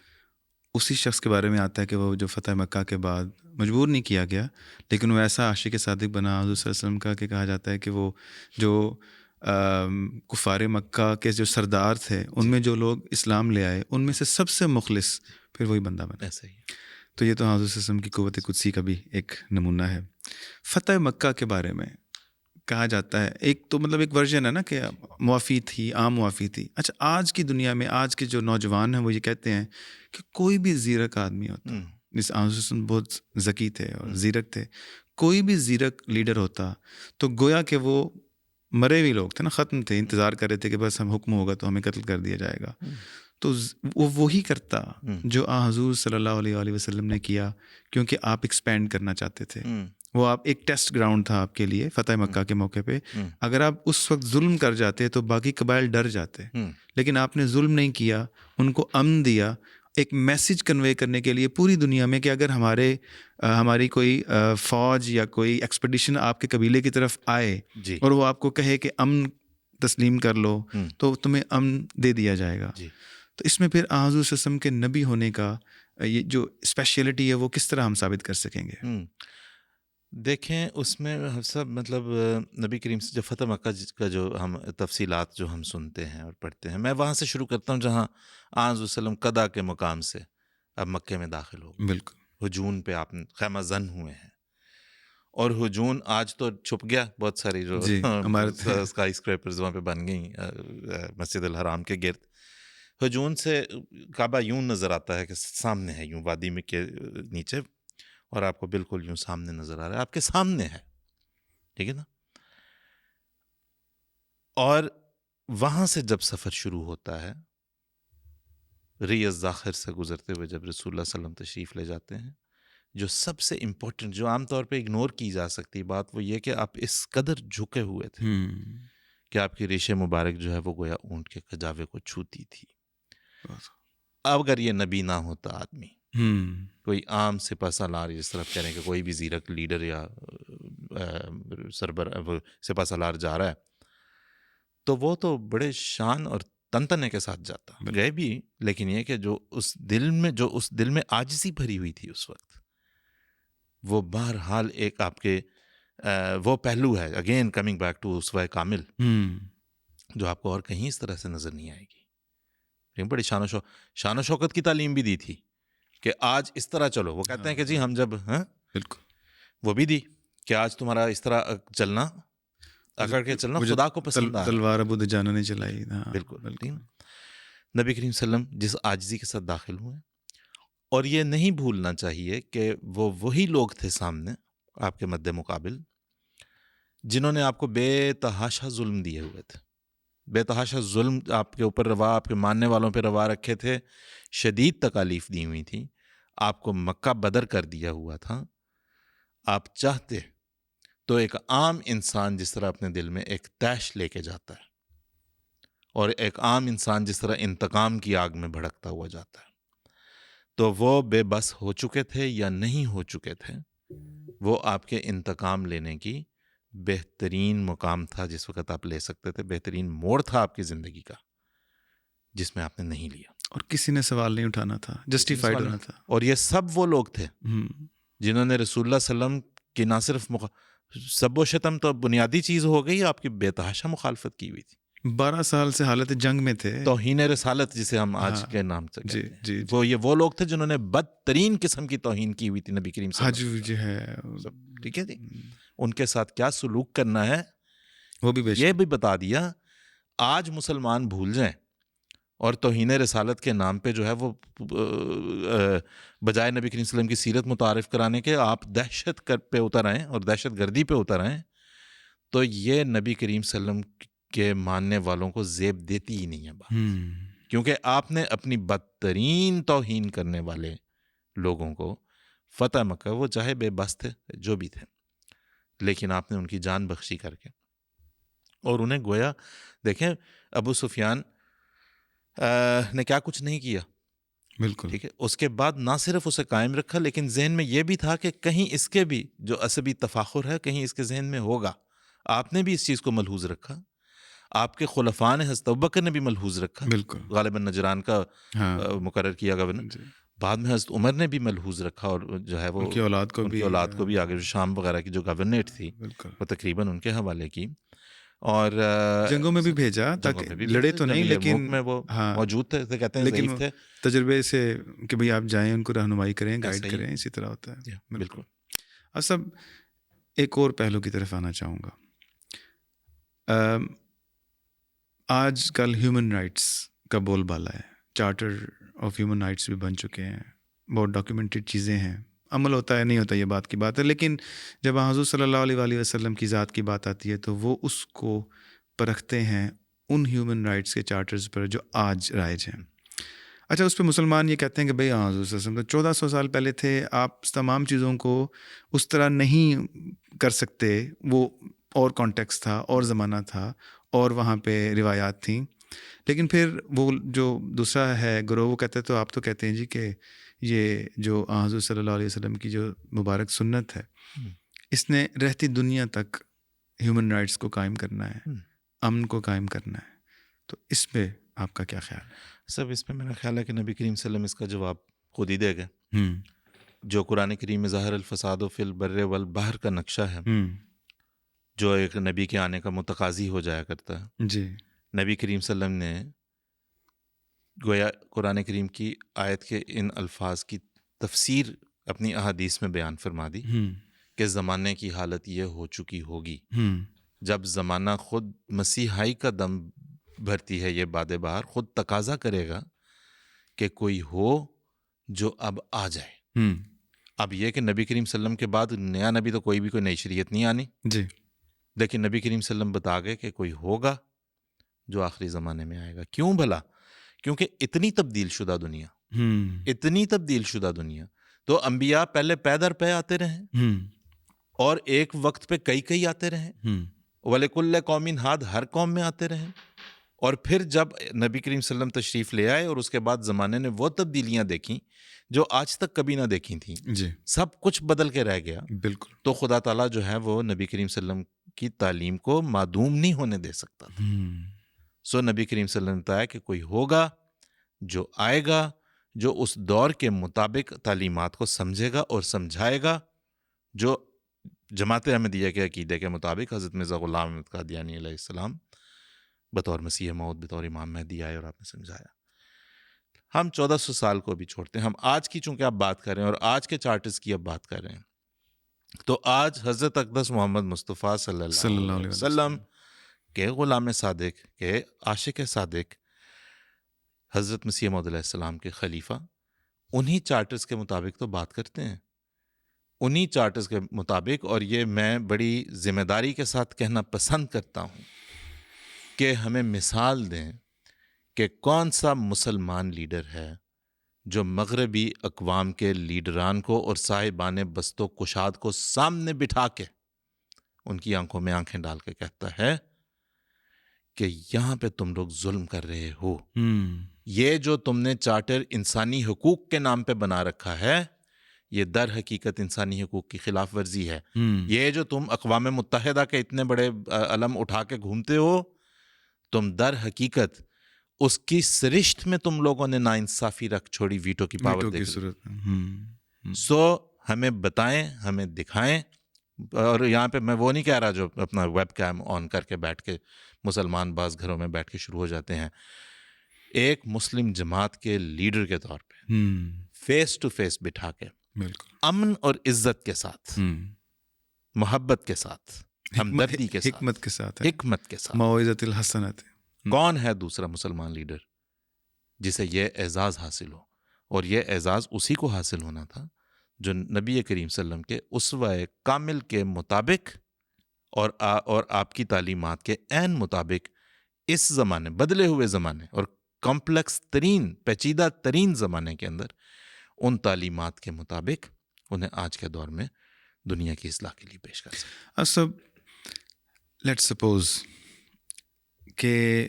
اسی شخص کے بارے میں آتا ہے کہ وہ جو فتح مکہ کے بعد مجبور نہیں کیا گیا، لیکن وہ ایسا عاشق صادق بنا حضور صلی اللہ علیہ وسلم کا کہ کہا جاتا ہے کہ وہ جو کفار مکہ کے جو سردار تھے ان میں جو لوگ اسلام لے آئے ان میں سے سب سے مخلص پھر وہی بندہ بنا. ایسا ہی ہے. تو یہ تو حضور صلی اللہ علیہ وسلم کی قوت قدسی کا بھی ایک نمونہ ہے. فتح مکہ کے بارے میں کہا جاتا ہے، ایک تو مطلب ایک ورژن ہے نا کہ معافی تھی، عام معافی تھی. اچھا، آج کی دنیا میں آج کے جو نوجوان ہیں وہ یہ کہتے ہیں کہ کوئی بھی زیرک آدمی ہوتا، جس آنسوسن بہت ذکی تھے اور زیرک تھے، کوئی بھی زیرک لیڈر ہوتا تو گویا کہ وہ مرے ہوئے لوگ تھے نا، ختم تھے، انتظار کر رہے تھے کہ بس ہم حکم ہوگا تو ہمیں قتل کر دیا جائے گا. تو وہ وہی کرتا جو حضور صلی اللہ علیہ وآلہ وسلم نے کیا، کیونکہ آپ ایکسپینڈ کرنا چاہتے تھے. وہ آپ ایک ٹیسٹ گراؤنڈ تھا آپ کے لیے فتح مکہ کے موقع پہ. اگر آپ اس وقت ظلم کر جاتے تو باقی قبائل ڈر جاتے، لیکن آپ نے ظلم نہیں کیا، ان کو امن دیا، ایک میسج کنوے کرنے کے لیے پوری دنیا میں کہ اگر ہماری کوئی فوج یا کوئی ایکسپیڈیشن آپ کے قبیلے کی طرف آئے اور وہ آپ کو کہے کہ امن تسلیم کر لو تو تمہیں امن دے دیا جائے گا. تو اس میں پھر حضور صلی اللہ علیہ وسلم کے نبی ہونے کا یہ جو اسپیشلٹی ہے وہ کس طرح ہم ثابت کر سکیں گے؟ دیکھیں اس میں سب مطلب نبی کریم سے جو فتح مکہ کا جو ہم تفصیلات جو ہم سنتے ہیں اور پڑھتے ہیں، میں وہاں سے شروع کرتا ہوں جہاں آن صلی اللہ علیہ وسلم قدا کے مقام سے اب مکے میں داخل ہو گئے. بالکل ہجون پہ آپ خیمہ زن ہوئے ہیں، اور ہجون آج تو چھپ گیا، بہت ساری جو اسکائی اسکریپرز وہاں پہ بن گئی مسجد الحرام کے گرد. ہجون سے کعبہ یوں نظر آتا ہے کہ سامنے ہے، یوں وادی میں کے نیچے، اور آپ کو بالکل یوں سامنے نظر آ رہا ہے، آپ کے سامنے ہے، ٹھیک ہے نا. اور وہاں سے جب سفر شروع ہوتا ہے، ریز ذاخر سے گزرتے ہوئے جب رسول اللہ صلی اللہ علیہ وسلم تشریف لے جاتے ہیں، جو سب سے امپورٹنٹ، جو عام طور پہ اگنور کی جا سکتی بات، وہ یہ کہ آپ اس قدر جھکے ہوئے تھے کہ آپ کی ریش مبارک جو ہے وہ گویا اونٹ کے کجاوے کو چھوتی تھی. اب اگر یہ نبی نہ ہوتا آدمی، کوئی عام سپہ سالار، جس طرح کہہ رہے ہیں کہ کوئی بھی زیرک لیڈر یا سپہ سالار جا رہا ہے، تو وہ تو بڑے شان اور تنتنے کے ساتھ جاتا گئے بھی، لیکن یہ کہ جو اس دل میں عاجزی بھری ہوئی تھی اس وقت، وہ بہرحال ایک آپ کے وہ پہلو ہے، اگین کمنگ بیک ٹو اسوہ کامل، جو آپ کو اور کہیں اس طرح سے نظر نہیں آئے گی. بڑی شان و شوکت کی تعلیم بھی دی تھی کہ آج اس طرح چلو. وہ کہتے ہیں کہ جی ہم جب بالکل وہ بھی دی کہ آج تمہارا اس طرح چلنا، اکڑ کے چلنا خدا کو پسند آ رہا ہے. تلوار ابو دجانہ نے چلائی. بالکل. نبی کریم صلی اللہ علیہ وسلم جس عاجزی کے ساتھ داخل ہوئے، اور یہ نہیں بھولنا چاہیے کہ وہ وہی لوگ تھے سامنے آپ کے مد مقابل جنہوں نے آپ کو بے تحاشا ظلم دیے ہوئے تھے، بے تحاشا ظلم آپ کے اوپر روا، آپ کے ماننے والوں پہ روا رکھے تھے، شدید تکالیف دی ہوئی تھی، آپ کو مکہ بدر کر دیا ہوا تھا. آپ چاہتے تو ایک عام انسان جس طرح اپنے دل میں ایک تیش لے کے جاتا ہے، اور ایک عام انسان جس طرح انتقام کی آگ میں بھڑکتا ہوا جاتا ہے، تو وہ بے بس ہو چکے تھے یا نہیں ہو چکے تھے. وہ آپ کے انتقام لینے کی بہترین مقام تھا جس وقت آپ لے سکتے تھے، بہترین موڑ تھا آپ کی زندگی کا جس میں آپ نے نہیں لیا، اور کسی نے سوال نہیں اٹھانا تھا، جسٹیفائیڈ ہونا تھا. اور یہ سب وہ لوگ تھے جنہوں نے رسول اللہ صلی اللہ علیہ وسلم کی نہ صرف سب و شتم تو بنیادی چیز ہو گئی، آپ کی بے تحاشا مخالفت کی ہوئی تھی. 12 سال سے حالت جنگ میں تھے. توہین رسالت جسے ہم آج کے نام سے کہتے ہیں، وہ لوگ تھے جنہوں نے بدترین قسم کی توہین کی ہوئی تھی نبی کریم صلی اللہ علیہ وسلم. ہے ٹھیک ہے جی، ان کے ساتھ کیا سلوک کرنا ہے وہ بھی یہ بھی بتا دیا. آج مسلمان بھول جائیں اور توہین رسالت کے نام پہ جو ہے وہ بجائے نبی کریم صلی اللہ علیہ وسلم کی سیرت متعارف کرانے کے آپ دہشت پہ اتر آئیں اور دہشت گردی پہ اتر آئیں، تو یہ نبی کریم صلی اللہ علیہ وسلم کے ماننے والوں کو زیب دیتی ہی نہیں ہے بات، کیونکہ آپ نے اپنی بدترین توہین کرنے والے لوگوں کو فتح مکہ، وہ چاہے بے بس تھے جو بھی تھے، لیکن آپ نے ان کی جان بخشی کر کے، اور انہیں گویا دیکھیں ابو سفیان نے کیا کچھ نہیں کیا، بالکل ٹھیک ہے، اس کے بعد نہ صرف اسے قائم رکھا، لیکن ذہن میں یہ بھی تھا کہ کہیں اس کے بھی جو عصبی تفاخر ہے کہیں اس کے ذہن میں ہوگا، آپ نے بھی اس چیز کو ملحوظ رکھا، آپ کے خلفاء نے حضرت ابوبکر نے بھی ملحوظ رکھا، بالکل غالباً نجران کا ہاں مقرر کیا گورنر، جی، بعد میں حضرت عمر نے بھی ملحوظ رکھا، اور جو ہے وہ ان کی اولاد کو ان بھی کی اولاد کو بھی آگے شام وغیرہ کی جو گورنیٹ تھی بالکل وہ تقریباً ان کے حوالے کی، اور جنگوں میں بھی بھیجا جنگوں تاکہ میں بھی لڑے بھیجا، تو نہیں جنگ لیکن یرموک میں وہ ہاں موجود تھے، کہتے ہیں لیکن ضعیف تھے، تجربے سے کہ بھئی آپ جائیں ان کو رہنمائی کریں، گائیڈ ایسا ہی کریں، اسی طرح ہوتا ہے بالکل. بالکل. اب سب ایک اور پہلو کی طرف آنا چاہوں گا. آج کل ہیومن رائٹس کا بول بالا ہے، چارٹر آف ہیومن رائٹس بھی بن چکے ہیں، بہت ڈاکیومنٹڈ چیزیں ہیں، عمل ہوتا ہے نہیں ہوتا یہ بات کی بات ہے، لیکن جب حضور صلی اللہ علیہ وآلہ وسلم کی ذات کی بات آتی ہے تو وہ اس کو پرکھتے ہیں ان ہیومن رائٹس کے چارٹرز پر جو آج رائج ہیں. اچھا، اس پہ مسلمان یہ کہتے ہیں کہ بھئی حضور صلی اللہ علیہ وسلم تو 1400 سال پہلے تھے، آپ تمام چیزوں کو اس طرح نہیں کر سکتے، وہ اور کانٹیکس تھا اور زمانہ تھا اور وہاں پہ روایات تھیں. لیکن پھر وہ جو دوسرا ہے گروہ وہ کہتے تو آپ تو کہتے ہیں جی کہ یہ جو حضور صلی اللہ علیہ وسلم کی جو مبارک سنت ہے اس نے رہتی دنیا تک ہیومن رائٹس کو قائم کرنا ہے، امن کو قائم کرنا ہے. تو اس پہ آپ کا کیا خیال ہے؟ سب اس پہ میرا خیال ہے کہ نبی کریم صلی اللہ علیہ وسلم اس کا جواب خود ہی دے گئے. جو قرآن کریم میں ظاہر الفساد و فی البر والبحر کا نقشہ ہے، جو ایک نبی کے آنے کا متقاضی ہو جایا کرتا ہے، جی نبی کریم صلی اللہ علیہ وسلم نے گویا قرآن کریم کی آیت کے ان الفاظ کی تفسیر اپنی احادیث میں بیان فرما دی کہ زمانے کی حالت یہ ہو چکی ہوگی، جب زمانہ خود مسیحائی کا دم بھرتی ہے، یہ باد بہار خود تقاضا کرے گا کہ کوئی ہو جو اب آ جائے. اب یہ کہ نبی کریم صلی اللہ علیہ وسلم کے بعد نیا نبی تو کوئی بھی کوئی نئی شریعت نہیں آنی، جی، لیکن نبی کریم صلی اللہ علیہ وسلم بتا گئے کہ کوئی ہوگا جو آخری زمانے میں آئے گا. کیوں بھلا؟ کیونکہ اتنی تبدیل شدہ دنیا، اتنی تبدیل شدہ دنیا، تو انبیاء پہلے پے در پے آتے رہے اور ایک وقت پہ کئی آتے رہے، وَلِكُلِّ قَوْمٍ ہاد، ہر قوم میں آتے رہے، اور پھر جب نبی کریم صلی اللہ علیہ وسلم تشریف لے آئے اور اس کے بعد زمانے نے وہ تبدیلیاں دیکھیں جو آج تک کبھی نہ دیکھی تھیں، جی سب کچھ بدل کے رہ گیا، بالکل. تو خدا تعالیٰ جو ہے وہ نبی کریم صلی اللہ علیہ وسلم کی تعلیم کو معدوم نہیں ہونے دے سکتا تھا. سو نبی کریم صلی اللہ علیہ وسلم نے بتایا کہ کوئی ہوگا جو آئے گا، جو اس دور کے مطابق تعلیمات کو سمجھے گا اور سمجھائے گا، جو جماعت احمدیہ کے عقیدے کے مطابق حضرت مرزا غلام احمد قادیانی علیہ السلام بطور مسیح موعود، بطور امام مہدی آئے اور آپ نے سمجھایا. ہم 1400 سال کو بھی چھوڑتے ہیں، ہم آج کی چونکہ آپ بات کر رہے ہیں اور آج کے چارٹرز کی اب بات کر رہے ہیں، تو آج حضرت اقدس محمد مصطفیٰ صلی اللہ علیہ وسلم کے غلام صادق، کے عاشق صادق، حضرت مسیح موعود علیہ السلام کے خلیفہ، انہی چارٹرز کے مطابق تو بات کرتے ہیں، انہی چارٹرز کے مطابق. اور یہ میں بڑی ذمہ داری کے ساتھ کہنا پسند کرتا ہوں کہ ہمیں مثال دیں کہ کون سا مسلمان لیڈر ہے جو مغربی اقوام کے لیڈران کو اور صاحبان بست و کشاد کو سامنے بٹھا کے ان کی آنکھوں میں آنکھیں ڈال کے کہتا ہے کہ یہاں پہ تم لوگ ظلم کر رہے ہو، یہ جو تم نے چارٹر انسانی حقوق کے نام پہ بنا رکھا ہے یہ در حقیقت انسانی حقوق کی خلاف ورزی ہے. یہ جو تم اقوام متحدہ کے اتنے بڑے علم اٹھا کے گھومتے ہو، تم در حقیقت اس کی سرشت میں تم لوگوں نے ناانصافی رکھ چھوڑی، ویٹو کی پاور کی صورت میں. سو ہمیں بتائیں، ہمیں دکھائیں. اور یہاں پہ میں وہ نہیں کہہ رہا جو اپنا ویب کیم آن کر کے بیٹھ کے مسلمان بعض گھروں میں بیٹھ کے شروع ہو جاتے ہیں. ایک مسلم جماعت کے لیڈر کے طور پہ فیس ٹو فیس بٹھا کے بالکل امن اور عزت کے ساتھ، محبت کے ساتھ، ہمدردی کے ساتھ، حکمت کے ساتھ، حکمت کے ساتھ، موعظۃ الحسنۃ. کون ہے دوسرا مسلمان لیڈر جسے یہ اعزاز حاصل ہو، اور یہ اعزاز اسی کو حاصل ہونا تھا جو نبی کریم صلی اللہ علیہ وسلم کے اسوہ کامل کے مطابق اور آپ کی تعلیمات کے عین مطابق اس زمانے، بدلے ہوئے زمانے اور کمپلیکس ترین، پیچیدہ ترین زمانے کے اندر ان تعلیمات کے مطابق انہیں آج کے دور میں دنیا کی اصلاح کے لیے پیش کر سکیں۔ سب لیٹ سپوز کہ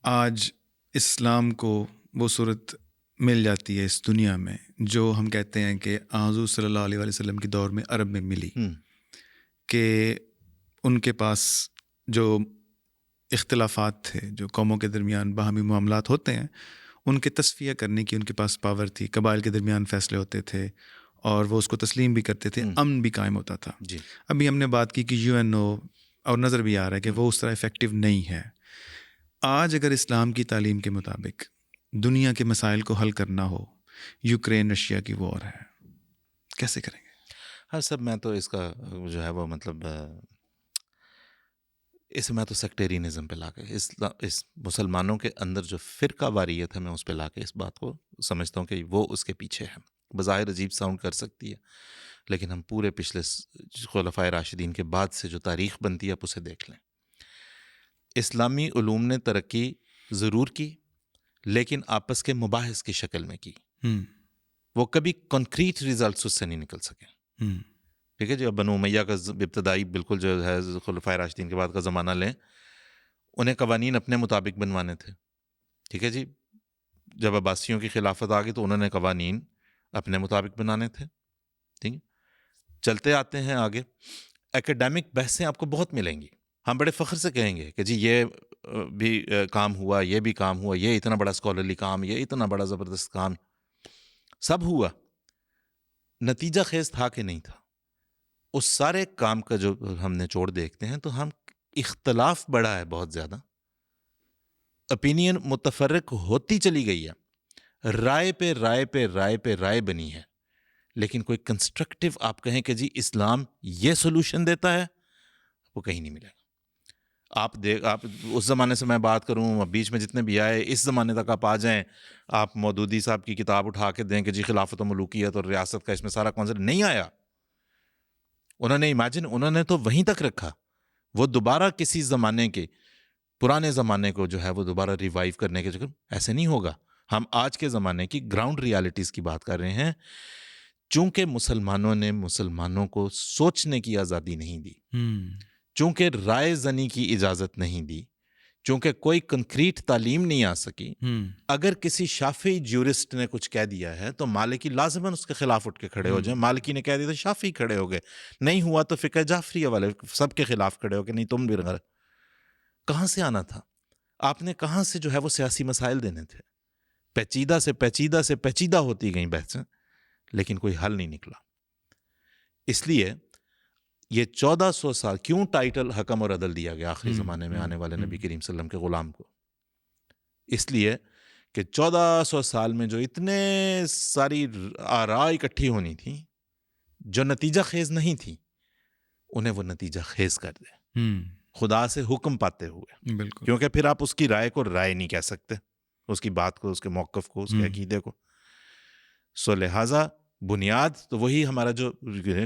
آج اسلام کو وہ صورت مل جاتی ہے اس دنیا میں جو ہم کہتے ہیں کہ حضور صلی اللہ علیہ وسلم کے دور میں عرب میں ملی، کہ ان کے پاس جو اختلافات تھے، جو قوموں کے درمیان باہمی معاملات ہوتے ہیں، ان کے تصفیہ کرنے کی ان کے پاس پاور تھی، قبائل کے درمیان فیصلے ہوتے تھے اور وہ اس کو تسلیم بھی کرتے تھے، امن بھی قائم ہوتا تھا۔ جی، ابھی ہم نے بات کی کہ UNO اور نظر بھی آ رہا ہے کہ وہ اس طرح افیکٹو نہیں ہے۔ آج اگر اسلام کی تعلیم کے مطابق دنیا کے مسائل کو حل کرنا ہو، یوکرین رشیا کی وار ہے، کیسے کریں گے؟ ہاں سب، میں تو اس کا جو ہے وہ مطلب اسے میں تو سیکٹیرینزم پہ لا کے اس مسلمانوں کے اندر جو فرقہ واریت ہے، میں اس پہ لا کے اس بات کو سمجھتا ہوں کہ وہ اس کے پیچھے ہے۔ بظاہر عجیب ساؤنڈ کر سکتی ہے، لیکن ہم پورے پچھلے خلفائے راشدین کے بعد سے جو تاریخ بنتی ہے آپ اسے دیکھ لیں۔ اسلامی علوم نے ترقی ضرور کی، لیکن آپس کے مباحث کی شکل میں کی۔ وہ کبھی کنکریٹ ریزلٹس اس سے نہیں نکل سکے۔ ٹھیک ہے جی، اب بنو امیہ کا ابتدائی بالکل جو ہے خلفائے راشدین کے بعد کا زمانہ لیں، انہیں قوانین اپنے مطابق بنوانے تھے۔ ٹھیک ہے جی، جب عباسیوں کی خلافت آ گئی تو انہوں نے قوانین اپنے مطابق بنانے تھے۔ ٹھیک ہے، چلتے آتے ہیں آگے، ایکیڈیمک بحثیں آپ کو بہت ملیں گی، ہم بڑے فخر سے کہیں گے کہ جی یہ بھی کام ہوا، یہ بھی کام ہوا، یہ اتنا بڑا اسکالرلی کام، یہ اتنا بڑا زبردست کام، سب ہوا، نتیجہ خیز تھا کہ نہیں تھا؟ اس سارے کام کا جو ہم نے چوڑ دیکھتے ہیں تو ہم اختلاف بڑھا ہے بہت زیادہ، اپینین متفرق ہوتی چلی گئی ہے، رائے پہ رائے پہ رائے پہ رائے بنی ہے، لیکن کوئی کنسٹرکٹیو آپ کہیں کہ جی اسلام یہ سولوشن دیتا ہے، وہ کہیں نہیں ملے گا۔ آپ اس زمانے سے میں بات کروں، بیچ میں جتنے بھی آئے، اس زمانے تک آپ آ جائیں، آپ مودودی صاحب کی کتاب اٹھا کے دیں کہ جی خلافت و ملوکیت اور ریاست کا اس میں سارا کانسیپٹ نہیں آیا۔ انہوں نے انہوں نے تو وہیں تک رکھا، وہ دوبارہ کسی زمانے کے پرانے زمانے کو جو ہے وہ دوبارہ ریوائیو کرنے کے چکر ایسے نہیں ہوگا۔ ہم آج کے زمانے کی گراؤنڈ ریالٹیز کی بات کر رہے ہیں، چونکہ مسلمانوں نے مسلمانوں کو سوچنے کی آزادی نہیں دی، چونکہ رائے زنی کی اجازت نہیں دی، چونکہ کوئی کنکریٹ تعلیم نہیں آ سکی۔ اگر کسی شافعی جیورسٹ نے کچھ کہہ دیا ہے تو مالکی لازماً اس کے خلاف اٹھ کے کھڑے ہو جائیں۔ مالکی نے کہہ دیا تو شافعی کھڑے ہو گئے، نہیں ہوا تو فقہ جعفریہ والے سب کے خلاف کھڑے ہو گئے، نہیں تم بھی رہا۔ کہاں سے آنا تھا؟ آپ نے کہاں سے جو ہے وہ سیاسی مسائل دینے تھے؟ پیچیدہ سے پیچیدہ سے پیچیدہ ہوتی گئیں بحثیں، لیکن کوئی حل نہیں نکلا۔ اس لیے یہ 1400 سال کیوں ٹائٹل حکم اور عدل دیا گیا آخری زمانے میں آنے والے نبی کریم صلی اللہ علیہ وسلم کے غلام کو؟ اس لیے کہ 1400 سال میں جو اتنے ساری آراء اکٹھی ہونی تھی جو نتیجہ خیز نہیں تھی، انہیں وہ نتیجہ خیز کر دے خدا سے حکم پاتے ہوئے۔ بالکل، کیونکہ پھر آپ اس کی رائے کو رائے نہیں کہہ سکتے، اس کی بات کو، اس کے موقف کو، اس کے عقیدے کو۔ سو لہٰذا بنیاد تو وہی ہمارا جو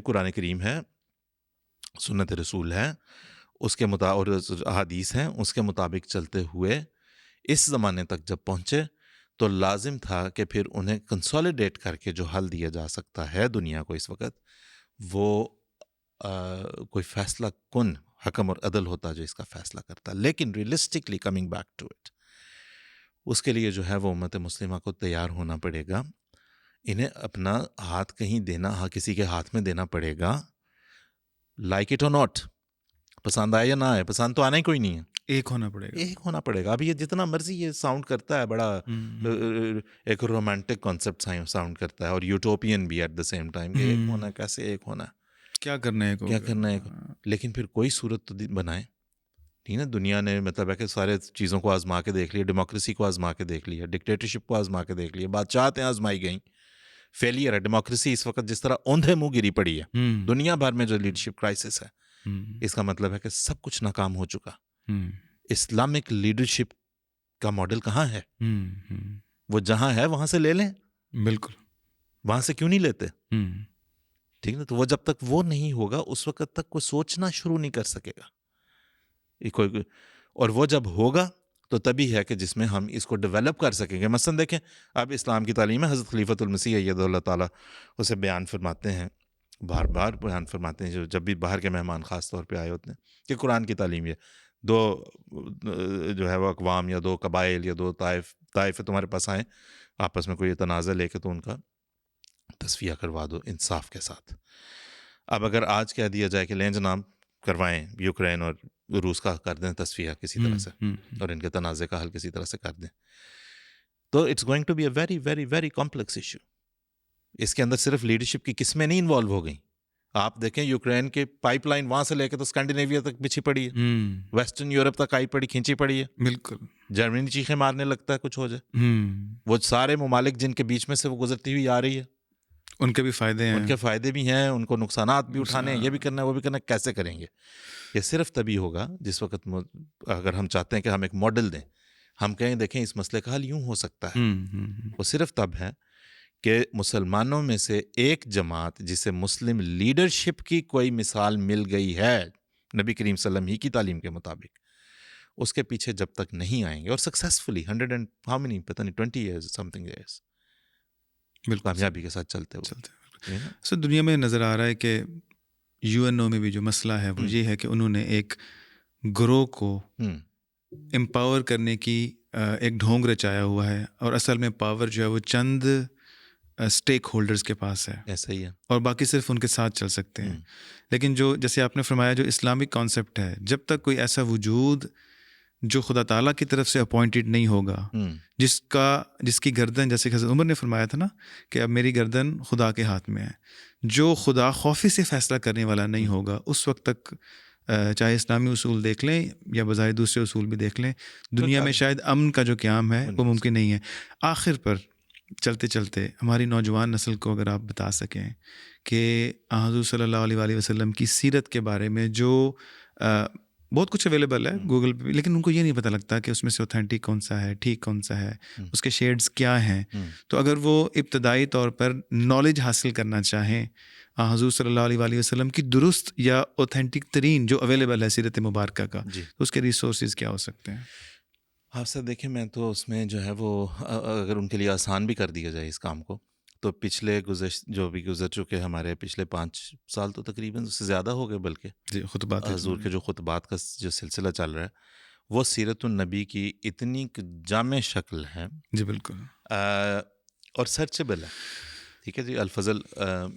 قرآن کریم ہے، سنت رسول ہے، اس کے اور احادیث ہیں، اس کے مطابق چلتے ہوئے اس زمانے تک جب پہنچے تو لازم تھا کہ پھر انہیں کنسولیڈیٹ کر کے جو حل دیا جا سکتا ہے دنیا کو اس وقت، وہ کوئی فیصلہ کن حکم اور عدل ہوتا جو اس کا فیصلہ کرتا۔ لیکن realistically coming back to it, اس کے لیے جو ہے وہ امت مسلمہ کو تیار ہونا پڑے گا، انہیں اپنا ہاتھ کہیں دینا، کسی کے ہاتھ میں دینا پڑے گا، لائک اٹ اور ناٹ، پسند آئے یا نہ آئے، پسند تو آنا ہی کوئی نہیں ہے، ایک ہونا پڑے گا، ایک ہونا پڑے گا۔ اب یہ جتنا مرضی یہ ساؤنڈ کرتا ہے بڑا ایک رومانٹک کانسیپٹ ساؤنڈ کرتا ہے اور یوٹوپین بھی ایٹ دا سیم ٹائم، کہ ایک ہونا ہے، کیسے ایک ہونا ہے، کیا کرنا ہے، کیا کرنا ہے، لیکن پھر کوئی صورت تو بنائے۔ ٹھیک ہے، دنیا نے مطلب ہے کہ سارے چیزوں کو آزما کے دیکھ لیا، ڈیموکریسی کو آزما کے دیکھ لیا، ڈکٹیٹرشپ کو آزما کے دیکھ لیا، بادشاہتیں آزمائی گئیں، فیلئر ہے ڈیموکریسی اس وقت جس طرح اوندھے منہ گری پڑی ہے دنیا بھر میں جو لیڈرشپ کرائسس ہے، اس کا مطلب ہے کہ سب کچھ ناکام ہو چکا۔ اسلامک لیڈرشپ کا ماڈل کہاں ہے؟ وہ جہاں ہے وہاں سے لے لیں, بالکل. وہاں سے کیوں نہیں لیتے؟ ہم. ٹھیک ہے, تو وہ جب تک وہ نہیں ہوگا اس وقت تک کوئی سوچنا شروع نہیں کر سکے گا. اور وہ جب ہوگا تو تبھی ہے کہ جس میں ہم اس کو ڈیولپ کر سکیں گے. مثلا دیکھیں, اب اسلام کی تعلیم ہے, حضرت خلیفۃ المسیح ایدہ اللہ تعالیٰ اسے بیان فرماتے ہیں, بار بار بیان فرماتے ہیں, جب بھی باہر کے مہمان خاص طور پہ آئے ہوتے ہیں, کہ قرآن کی تعلیم یہ دو جو ہے وہ اقوام یا دو قبائل یا دو طائف تمہارے پاس آئیں, آپس میں کوئی تنازع لے کے تو ان کا تصفیہ کروا دو انصاف کے ساتھ. اب اگر آج کہہ دیا جائے کہ لیں جناب کروائیں, یوکرین اور روس کا کر دیں تصفیہ کسی طرح سے, اور ان کے تنازع کا حل کسی طرح سے کر دیں, تو it's going to be a very very very complex issue. اس کے اندر صرف لیڈرشپ کی قسمیں نہیں انوالو ہو گئیں. آپ دیکھیں یوکرین کے پائپ لائن وہاں سے لے کے تو اسکینڈینیویا تک بچھی پڑی ہے, ویسٹرن یورپ تک آئی پڑی, کھینچی پڑی ہے. بالکل. جرمنی چیخیں مارنے لگتا ہے کچھ ہو جائے. وہ سارے ممالک جن کے بیچ میں سے وہ گزرتی ہوئی آ رہی ہے, ان کے بھی فائدے ہیں, ان کے فائدے بھی ہیں, ان کو نقصانات بھی اٹھانے ہیں, یہ بھی کرنا ہے وہ بھی کرنا ہے. کیسے کریں گے؟ یہ صرف تبھی ہوگا جس وقت اگر ہم چاہتے ہیں کہ ہم ایک ماڈل دیں, ہم کہیں دیکھیں اس مسئلے کا حل یوں ہو سکتا ہے. وہ صرف تب ہے کہ مسلمانوں میں سے ایک جماعت جسے مسلم لیڈرشپ کی کوئی مثال مل گئی ہے نبی کریم صلی اللہ علیہ وسلم ہی کی تعلیم کے مطابق, اس کے پیچھے جب تک نہیں آئیں گے, اور سکسیسفلی 100 and how many پتہ نہیں 20 years something years کامیابی کے ساتھ چلتے ہوئے. سو دنیا میں نظر آ رہا ہے کہ UNO میں بھی جو مسئلہ ہے وہ یہ ہے کہ انہوں نے ایک گروہ کو امپاور کرنے کی ایک ڈھونگ رچایا ہوا ہے, اور اصل میں پاور جو ہے وہ چند اسٹیک ہولڈرز کے پاس ہے, ایسا ہی ہے, اور باقی صرف ان کے ساتھ چل سکتے ہیں. لیکن جو جیسے آپ نے فرمایا جو اسلامک کانسیپٹ ہے, جب تک کوئی ایسا وجود جو خدا تعالیٰ کی طرف سے اپوائنٹڈ نہیں ہوگا, جس کی گردن, جیسے کہ حضرت عمر نے فرمایا تھا نا کہ اب میری گردن خدا کے ہاتھ میں ہے, جو خدا خوفی سے فیصلہ کرنے والا نہیں ہوگا, اس وقت تک چاہے اسلامی اصول دیکھ لیں یا بظاہر دوسرے اصول بھی دیکھ لیں, دنیا میں شاید امن کا جو قیام ہے وہ ممکن نہیں ہے. آخر پر چلتے چلتے ہماری نوجوان نسل کو اگر آپ بتا سکیں کہ حضور صلی اللہ علیہ وسلم کی سیرت کے بارے میں جو بہت کچھ اویلیبل ہے گوگل پہ, لیکن ان کو یہ نہیں پتہ لگتا کہ اس میں سے اوتھینٹک کون سا ہے, ٹھیک کون سا ہے, اس کے شیڈز کیا ہیں. تو اگر وہ ابتدائی طور پر نالج حاصل کرنا چاہیں حضور صلی اللہ علیہ وسلم کی درست یا اوتھینٹک ترین جو اویلیبل ہے سیرت مبارکہ کا, تو اس کے ریسورسز کیا ہو سکتے ہیں؟ آپ سے دیکھیں, میں تو اس میں جو ہے وہ اگر ان کے لیے آسان بھی کر دیا جائے اس کام کو, تو پچھلے جو بھی گزر چکے ہمارے پچھلے 5 سال تو تقریباً اس سے زیادہ ہو گئے, بلکہ خطبات حضور کے جو خطبات کا جو سلسلہ چل رہا ہے وہ سیرت النبی کی اتنی جامع شکل ہے. جی بالکل, اور سرچیبل ہے. ٹھیک ہے جی, الفضل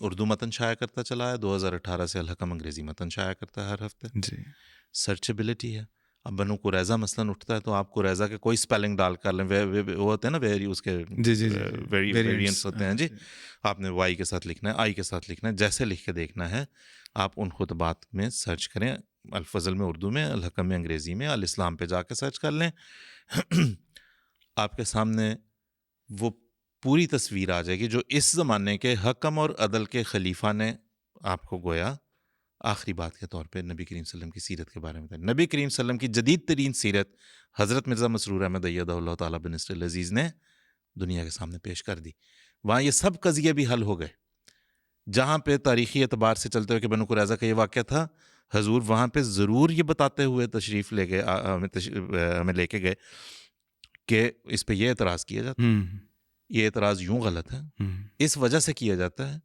اردو متن شائع کرتا چلا ہے, 2018 سے الحکم انگریزی متن شائع کرتا ہے ہر ہفتے. جی سرچیبلٹی ہے. اب بنو قریظہ مثلاً اٹھتا ہے تو آپ قریظہ کے کوئی سپیلنگ ڈال کر لیں, وہ ہوتے ہیں نا ویری, اس کے ویریئنٹس ہوتے ہیں جی, آپ نے وائی کے ساتھ لکھنا ہے, آئی کے ساتھ لکھنا ہے, جیسے لکھ کے دیکھنا ہے. آپ ان خطبات میں سرچ کریں, الفضل میں اردو میں, الحکم میں انگریزی میں, الاسلام پہ جا کے سرچ کر لیں, آپ کے سامنے وہ پوری تصویر آ جائے گی جو اس زمانے کے حکم اور عدل کے خلیفہ نے آپ کو گویا آخری بات کے طور پہ نبی کریم صلی اللہ علیہ وسلم کی سیرت کے بارے میں بتایا. نبی کریم صلی اللہ علیہ وسلم کی جدید ترین سیرت حضرت مرزا مسرور احمد ایدہ اللہ تعالیٰ بن نصر العزیز نے دنیا کے سامنے پیش کر دی. وہاں یہ سب قضیے بھی حل ہو گئے. جہاں پہ تاریخی اعتبار سے چلتے ہوئے کہ بنو قریظہ کا یہ واقعہ تھا, حضور وہاں پہ ضرور یہ بتاتے ہوئے تشریف لے گئے, ہمیں لے کے گئے کہ اس پہ یہ اعتراض کیا جاتا ہے, یہ اعتراض یوں غلط ہے, اس وجہ سے کیا جاتا ہے.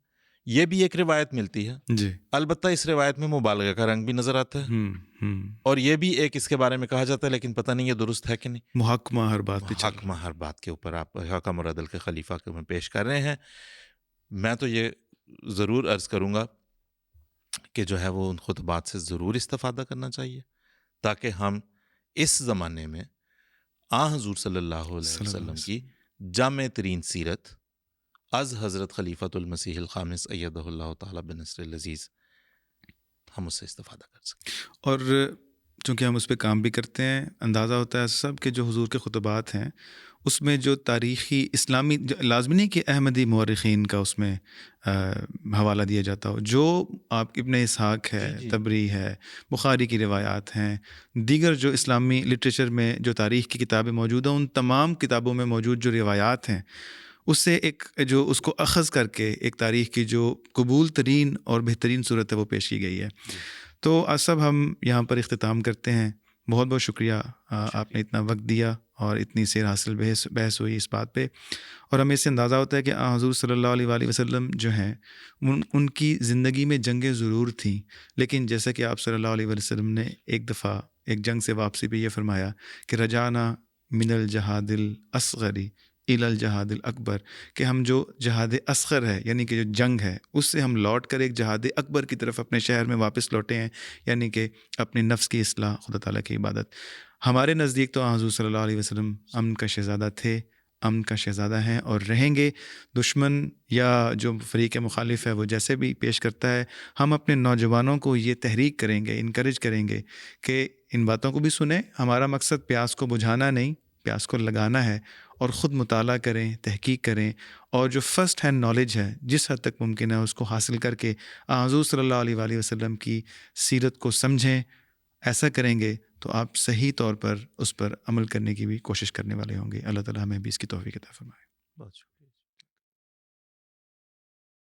یہ بھی ایک روایت ملتی ہے جی, البتہ اس روایت میں مبالغہ کا رنگ بھی نظر آتا ہے, اور یہ بھی ایک اس کے بارے میں کہا جاتا ہے لیکن پتہ نہیں یہ درست ہے کہ نہیں. محکمہ ہر بات پہ, محکمہ ہر بات کے اوپر آپ حکم اور عدل کے خلیفہ کو میں پیش کر رہے ہیں. میں تو یہ ضرور عرض کروں گا کہ جو ہے وہ ان خطبات سے ضرور استفادہ کرنا چاہیے, تاکہ ہم اس زمانے میں حضور صلی اللہ علیہ وسلم کی جامع ترین سیرت از حضرت خلیفۃ المسیح الخامس ایدہ اللہ تعالیٰ بن نصر العزیز ہم اس سے استفادہ کر سکیں. اور چونکہ ہم اس پہ کام بھی کرتے ہیں، اندازہ ہوتا ہے سب کے جو حضور کے خطبات ہیں اس میں جو تاریخی اسلامی لازمی نہیں کہ احمدی مورخین کا اس میں حوالہ دیا جاتا ہو، جو آپ ابن اسحاق ہے، طبری ہے، بخاری کی روایات ہیں، دیگر جو اسلامی لٹریچر میں جو تاریخ کی کتابیں موجود ہیں، ان تمام کتابوں میں موجود جو روایات ہیں اس سے ایک جو اس کو اخذ کر کے ایک تاریخ کی جو قبول ترین اور بہترین صورت ہے وہ پیش کی گئی ہے. تو سب ہم یہاں پر اختتام کرتے ہیں. بہت بہت شکریہ آپ نے اتنا وقت دیا اور اتنی سیر حاصل بحث ہوئی اس بات پہ، اور ہمیں اس سے اندازہ ہوتا ہے کہ حضور صلی اللہ علیہ وآلہ وسلم جو ہیں ان کی زندگی میں جنگیں ضرور تھیں، لیکن جیسا کہ آپ صلی اللہ علیہ وآلہ وسلم نے ایک دفعہ ایک جنگ سے واپسی پہ یہ فرمایا کہ رجعنا من الجہاد الاصغر الی الجہاد الاکبر، کہ ہم جو جہاد اصغر ہے یعنی کہ جو جنگ ہے اس سے ہم لوٹ کر ایک جہاد اکبر کی طرف اپنے شہر میں واپس لوٹے ہیں، یعنی کہ اپنے نفس کی اصلاح، خدا تعالیٰ کی عبادت. ہمارے نزدیک تو حضور صلی اللہ علیہ وسلم امن کا شہزادہ تھے، امن کا شہزادہ ہیں اور رہیں گے. دشمن یا جو فریق مخالف ہے وہ جیسے بھی پیش کرتا ہے، ہم اپنے نوجوانوں کو یہ تحریک کریں گے، انکریج کریں گے کہ ان باتوں کو بھی سنیں. ہمارا مقصد پیاس کو بجھانا نہیں، پیاس کو لگانا ہے، اور خود مطالعہ کریں، تحقیق کریں، اور جو فرسٹ ہینڈ نالج ہے جس حد تک ممکن ہے اس کو حاصل کر کے حضور صلی اللہ علیہ وآلہ وسلم کی سیرت کو سمجھیں. ایسا کریں گے تو آپ صحیح طور پر اس پر عمل کرنے کی بھی کوشش کرنے والے ہوں گے. اللہ تعالیٰ ہمیں بھی اس کی توفیق عطا فرمائے.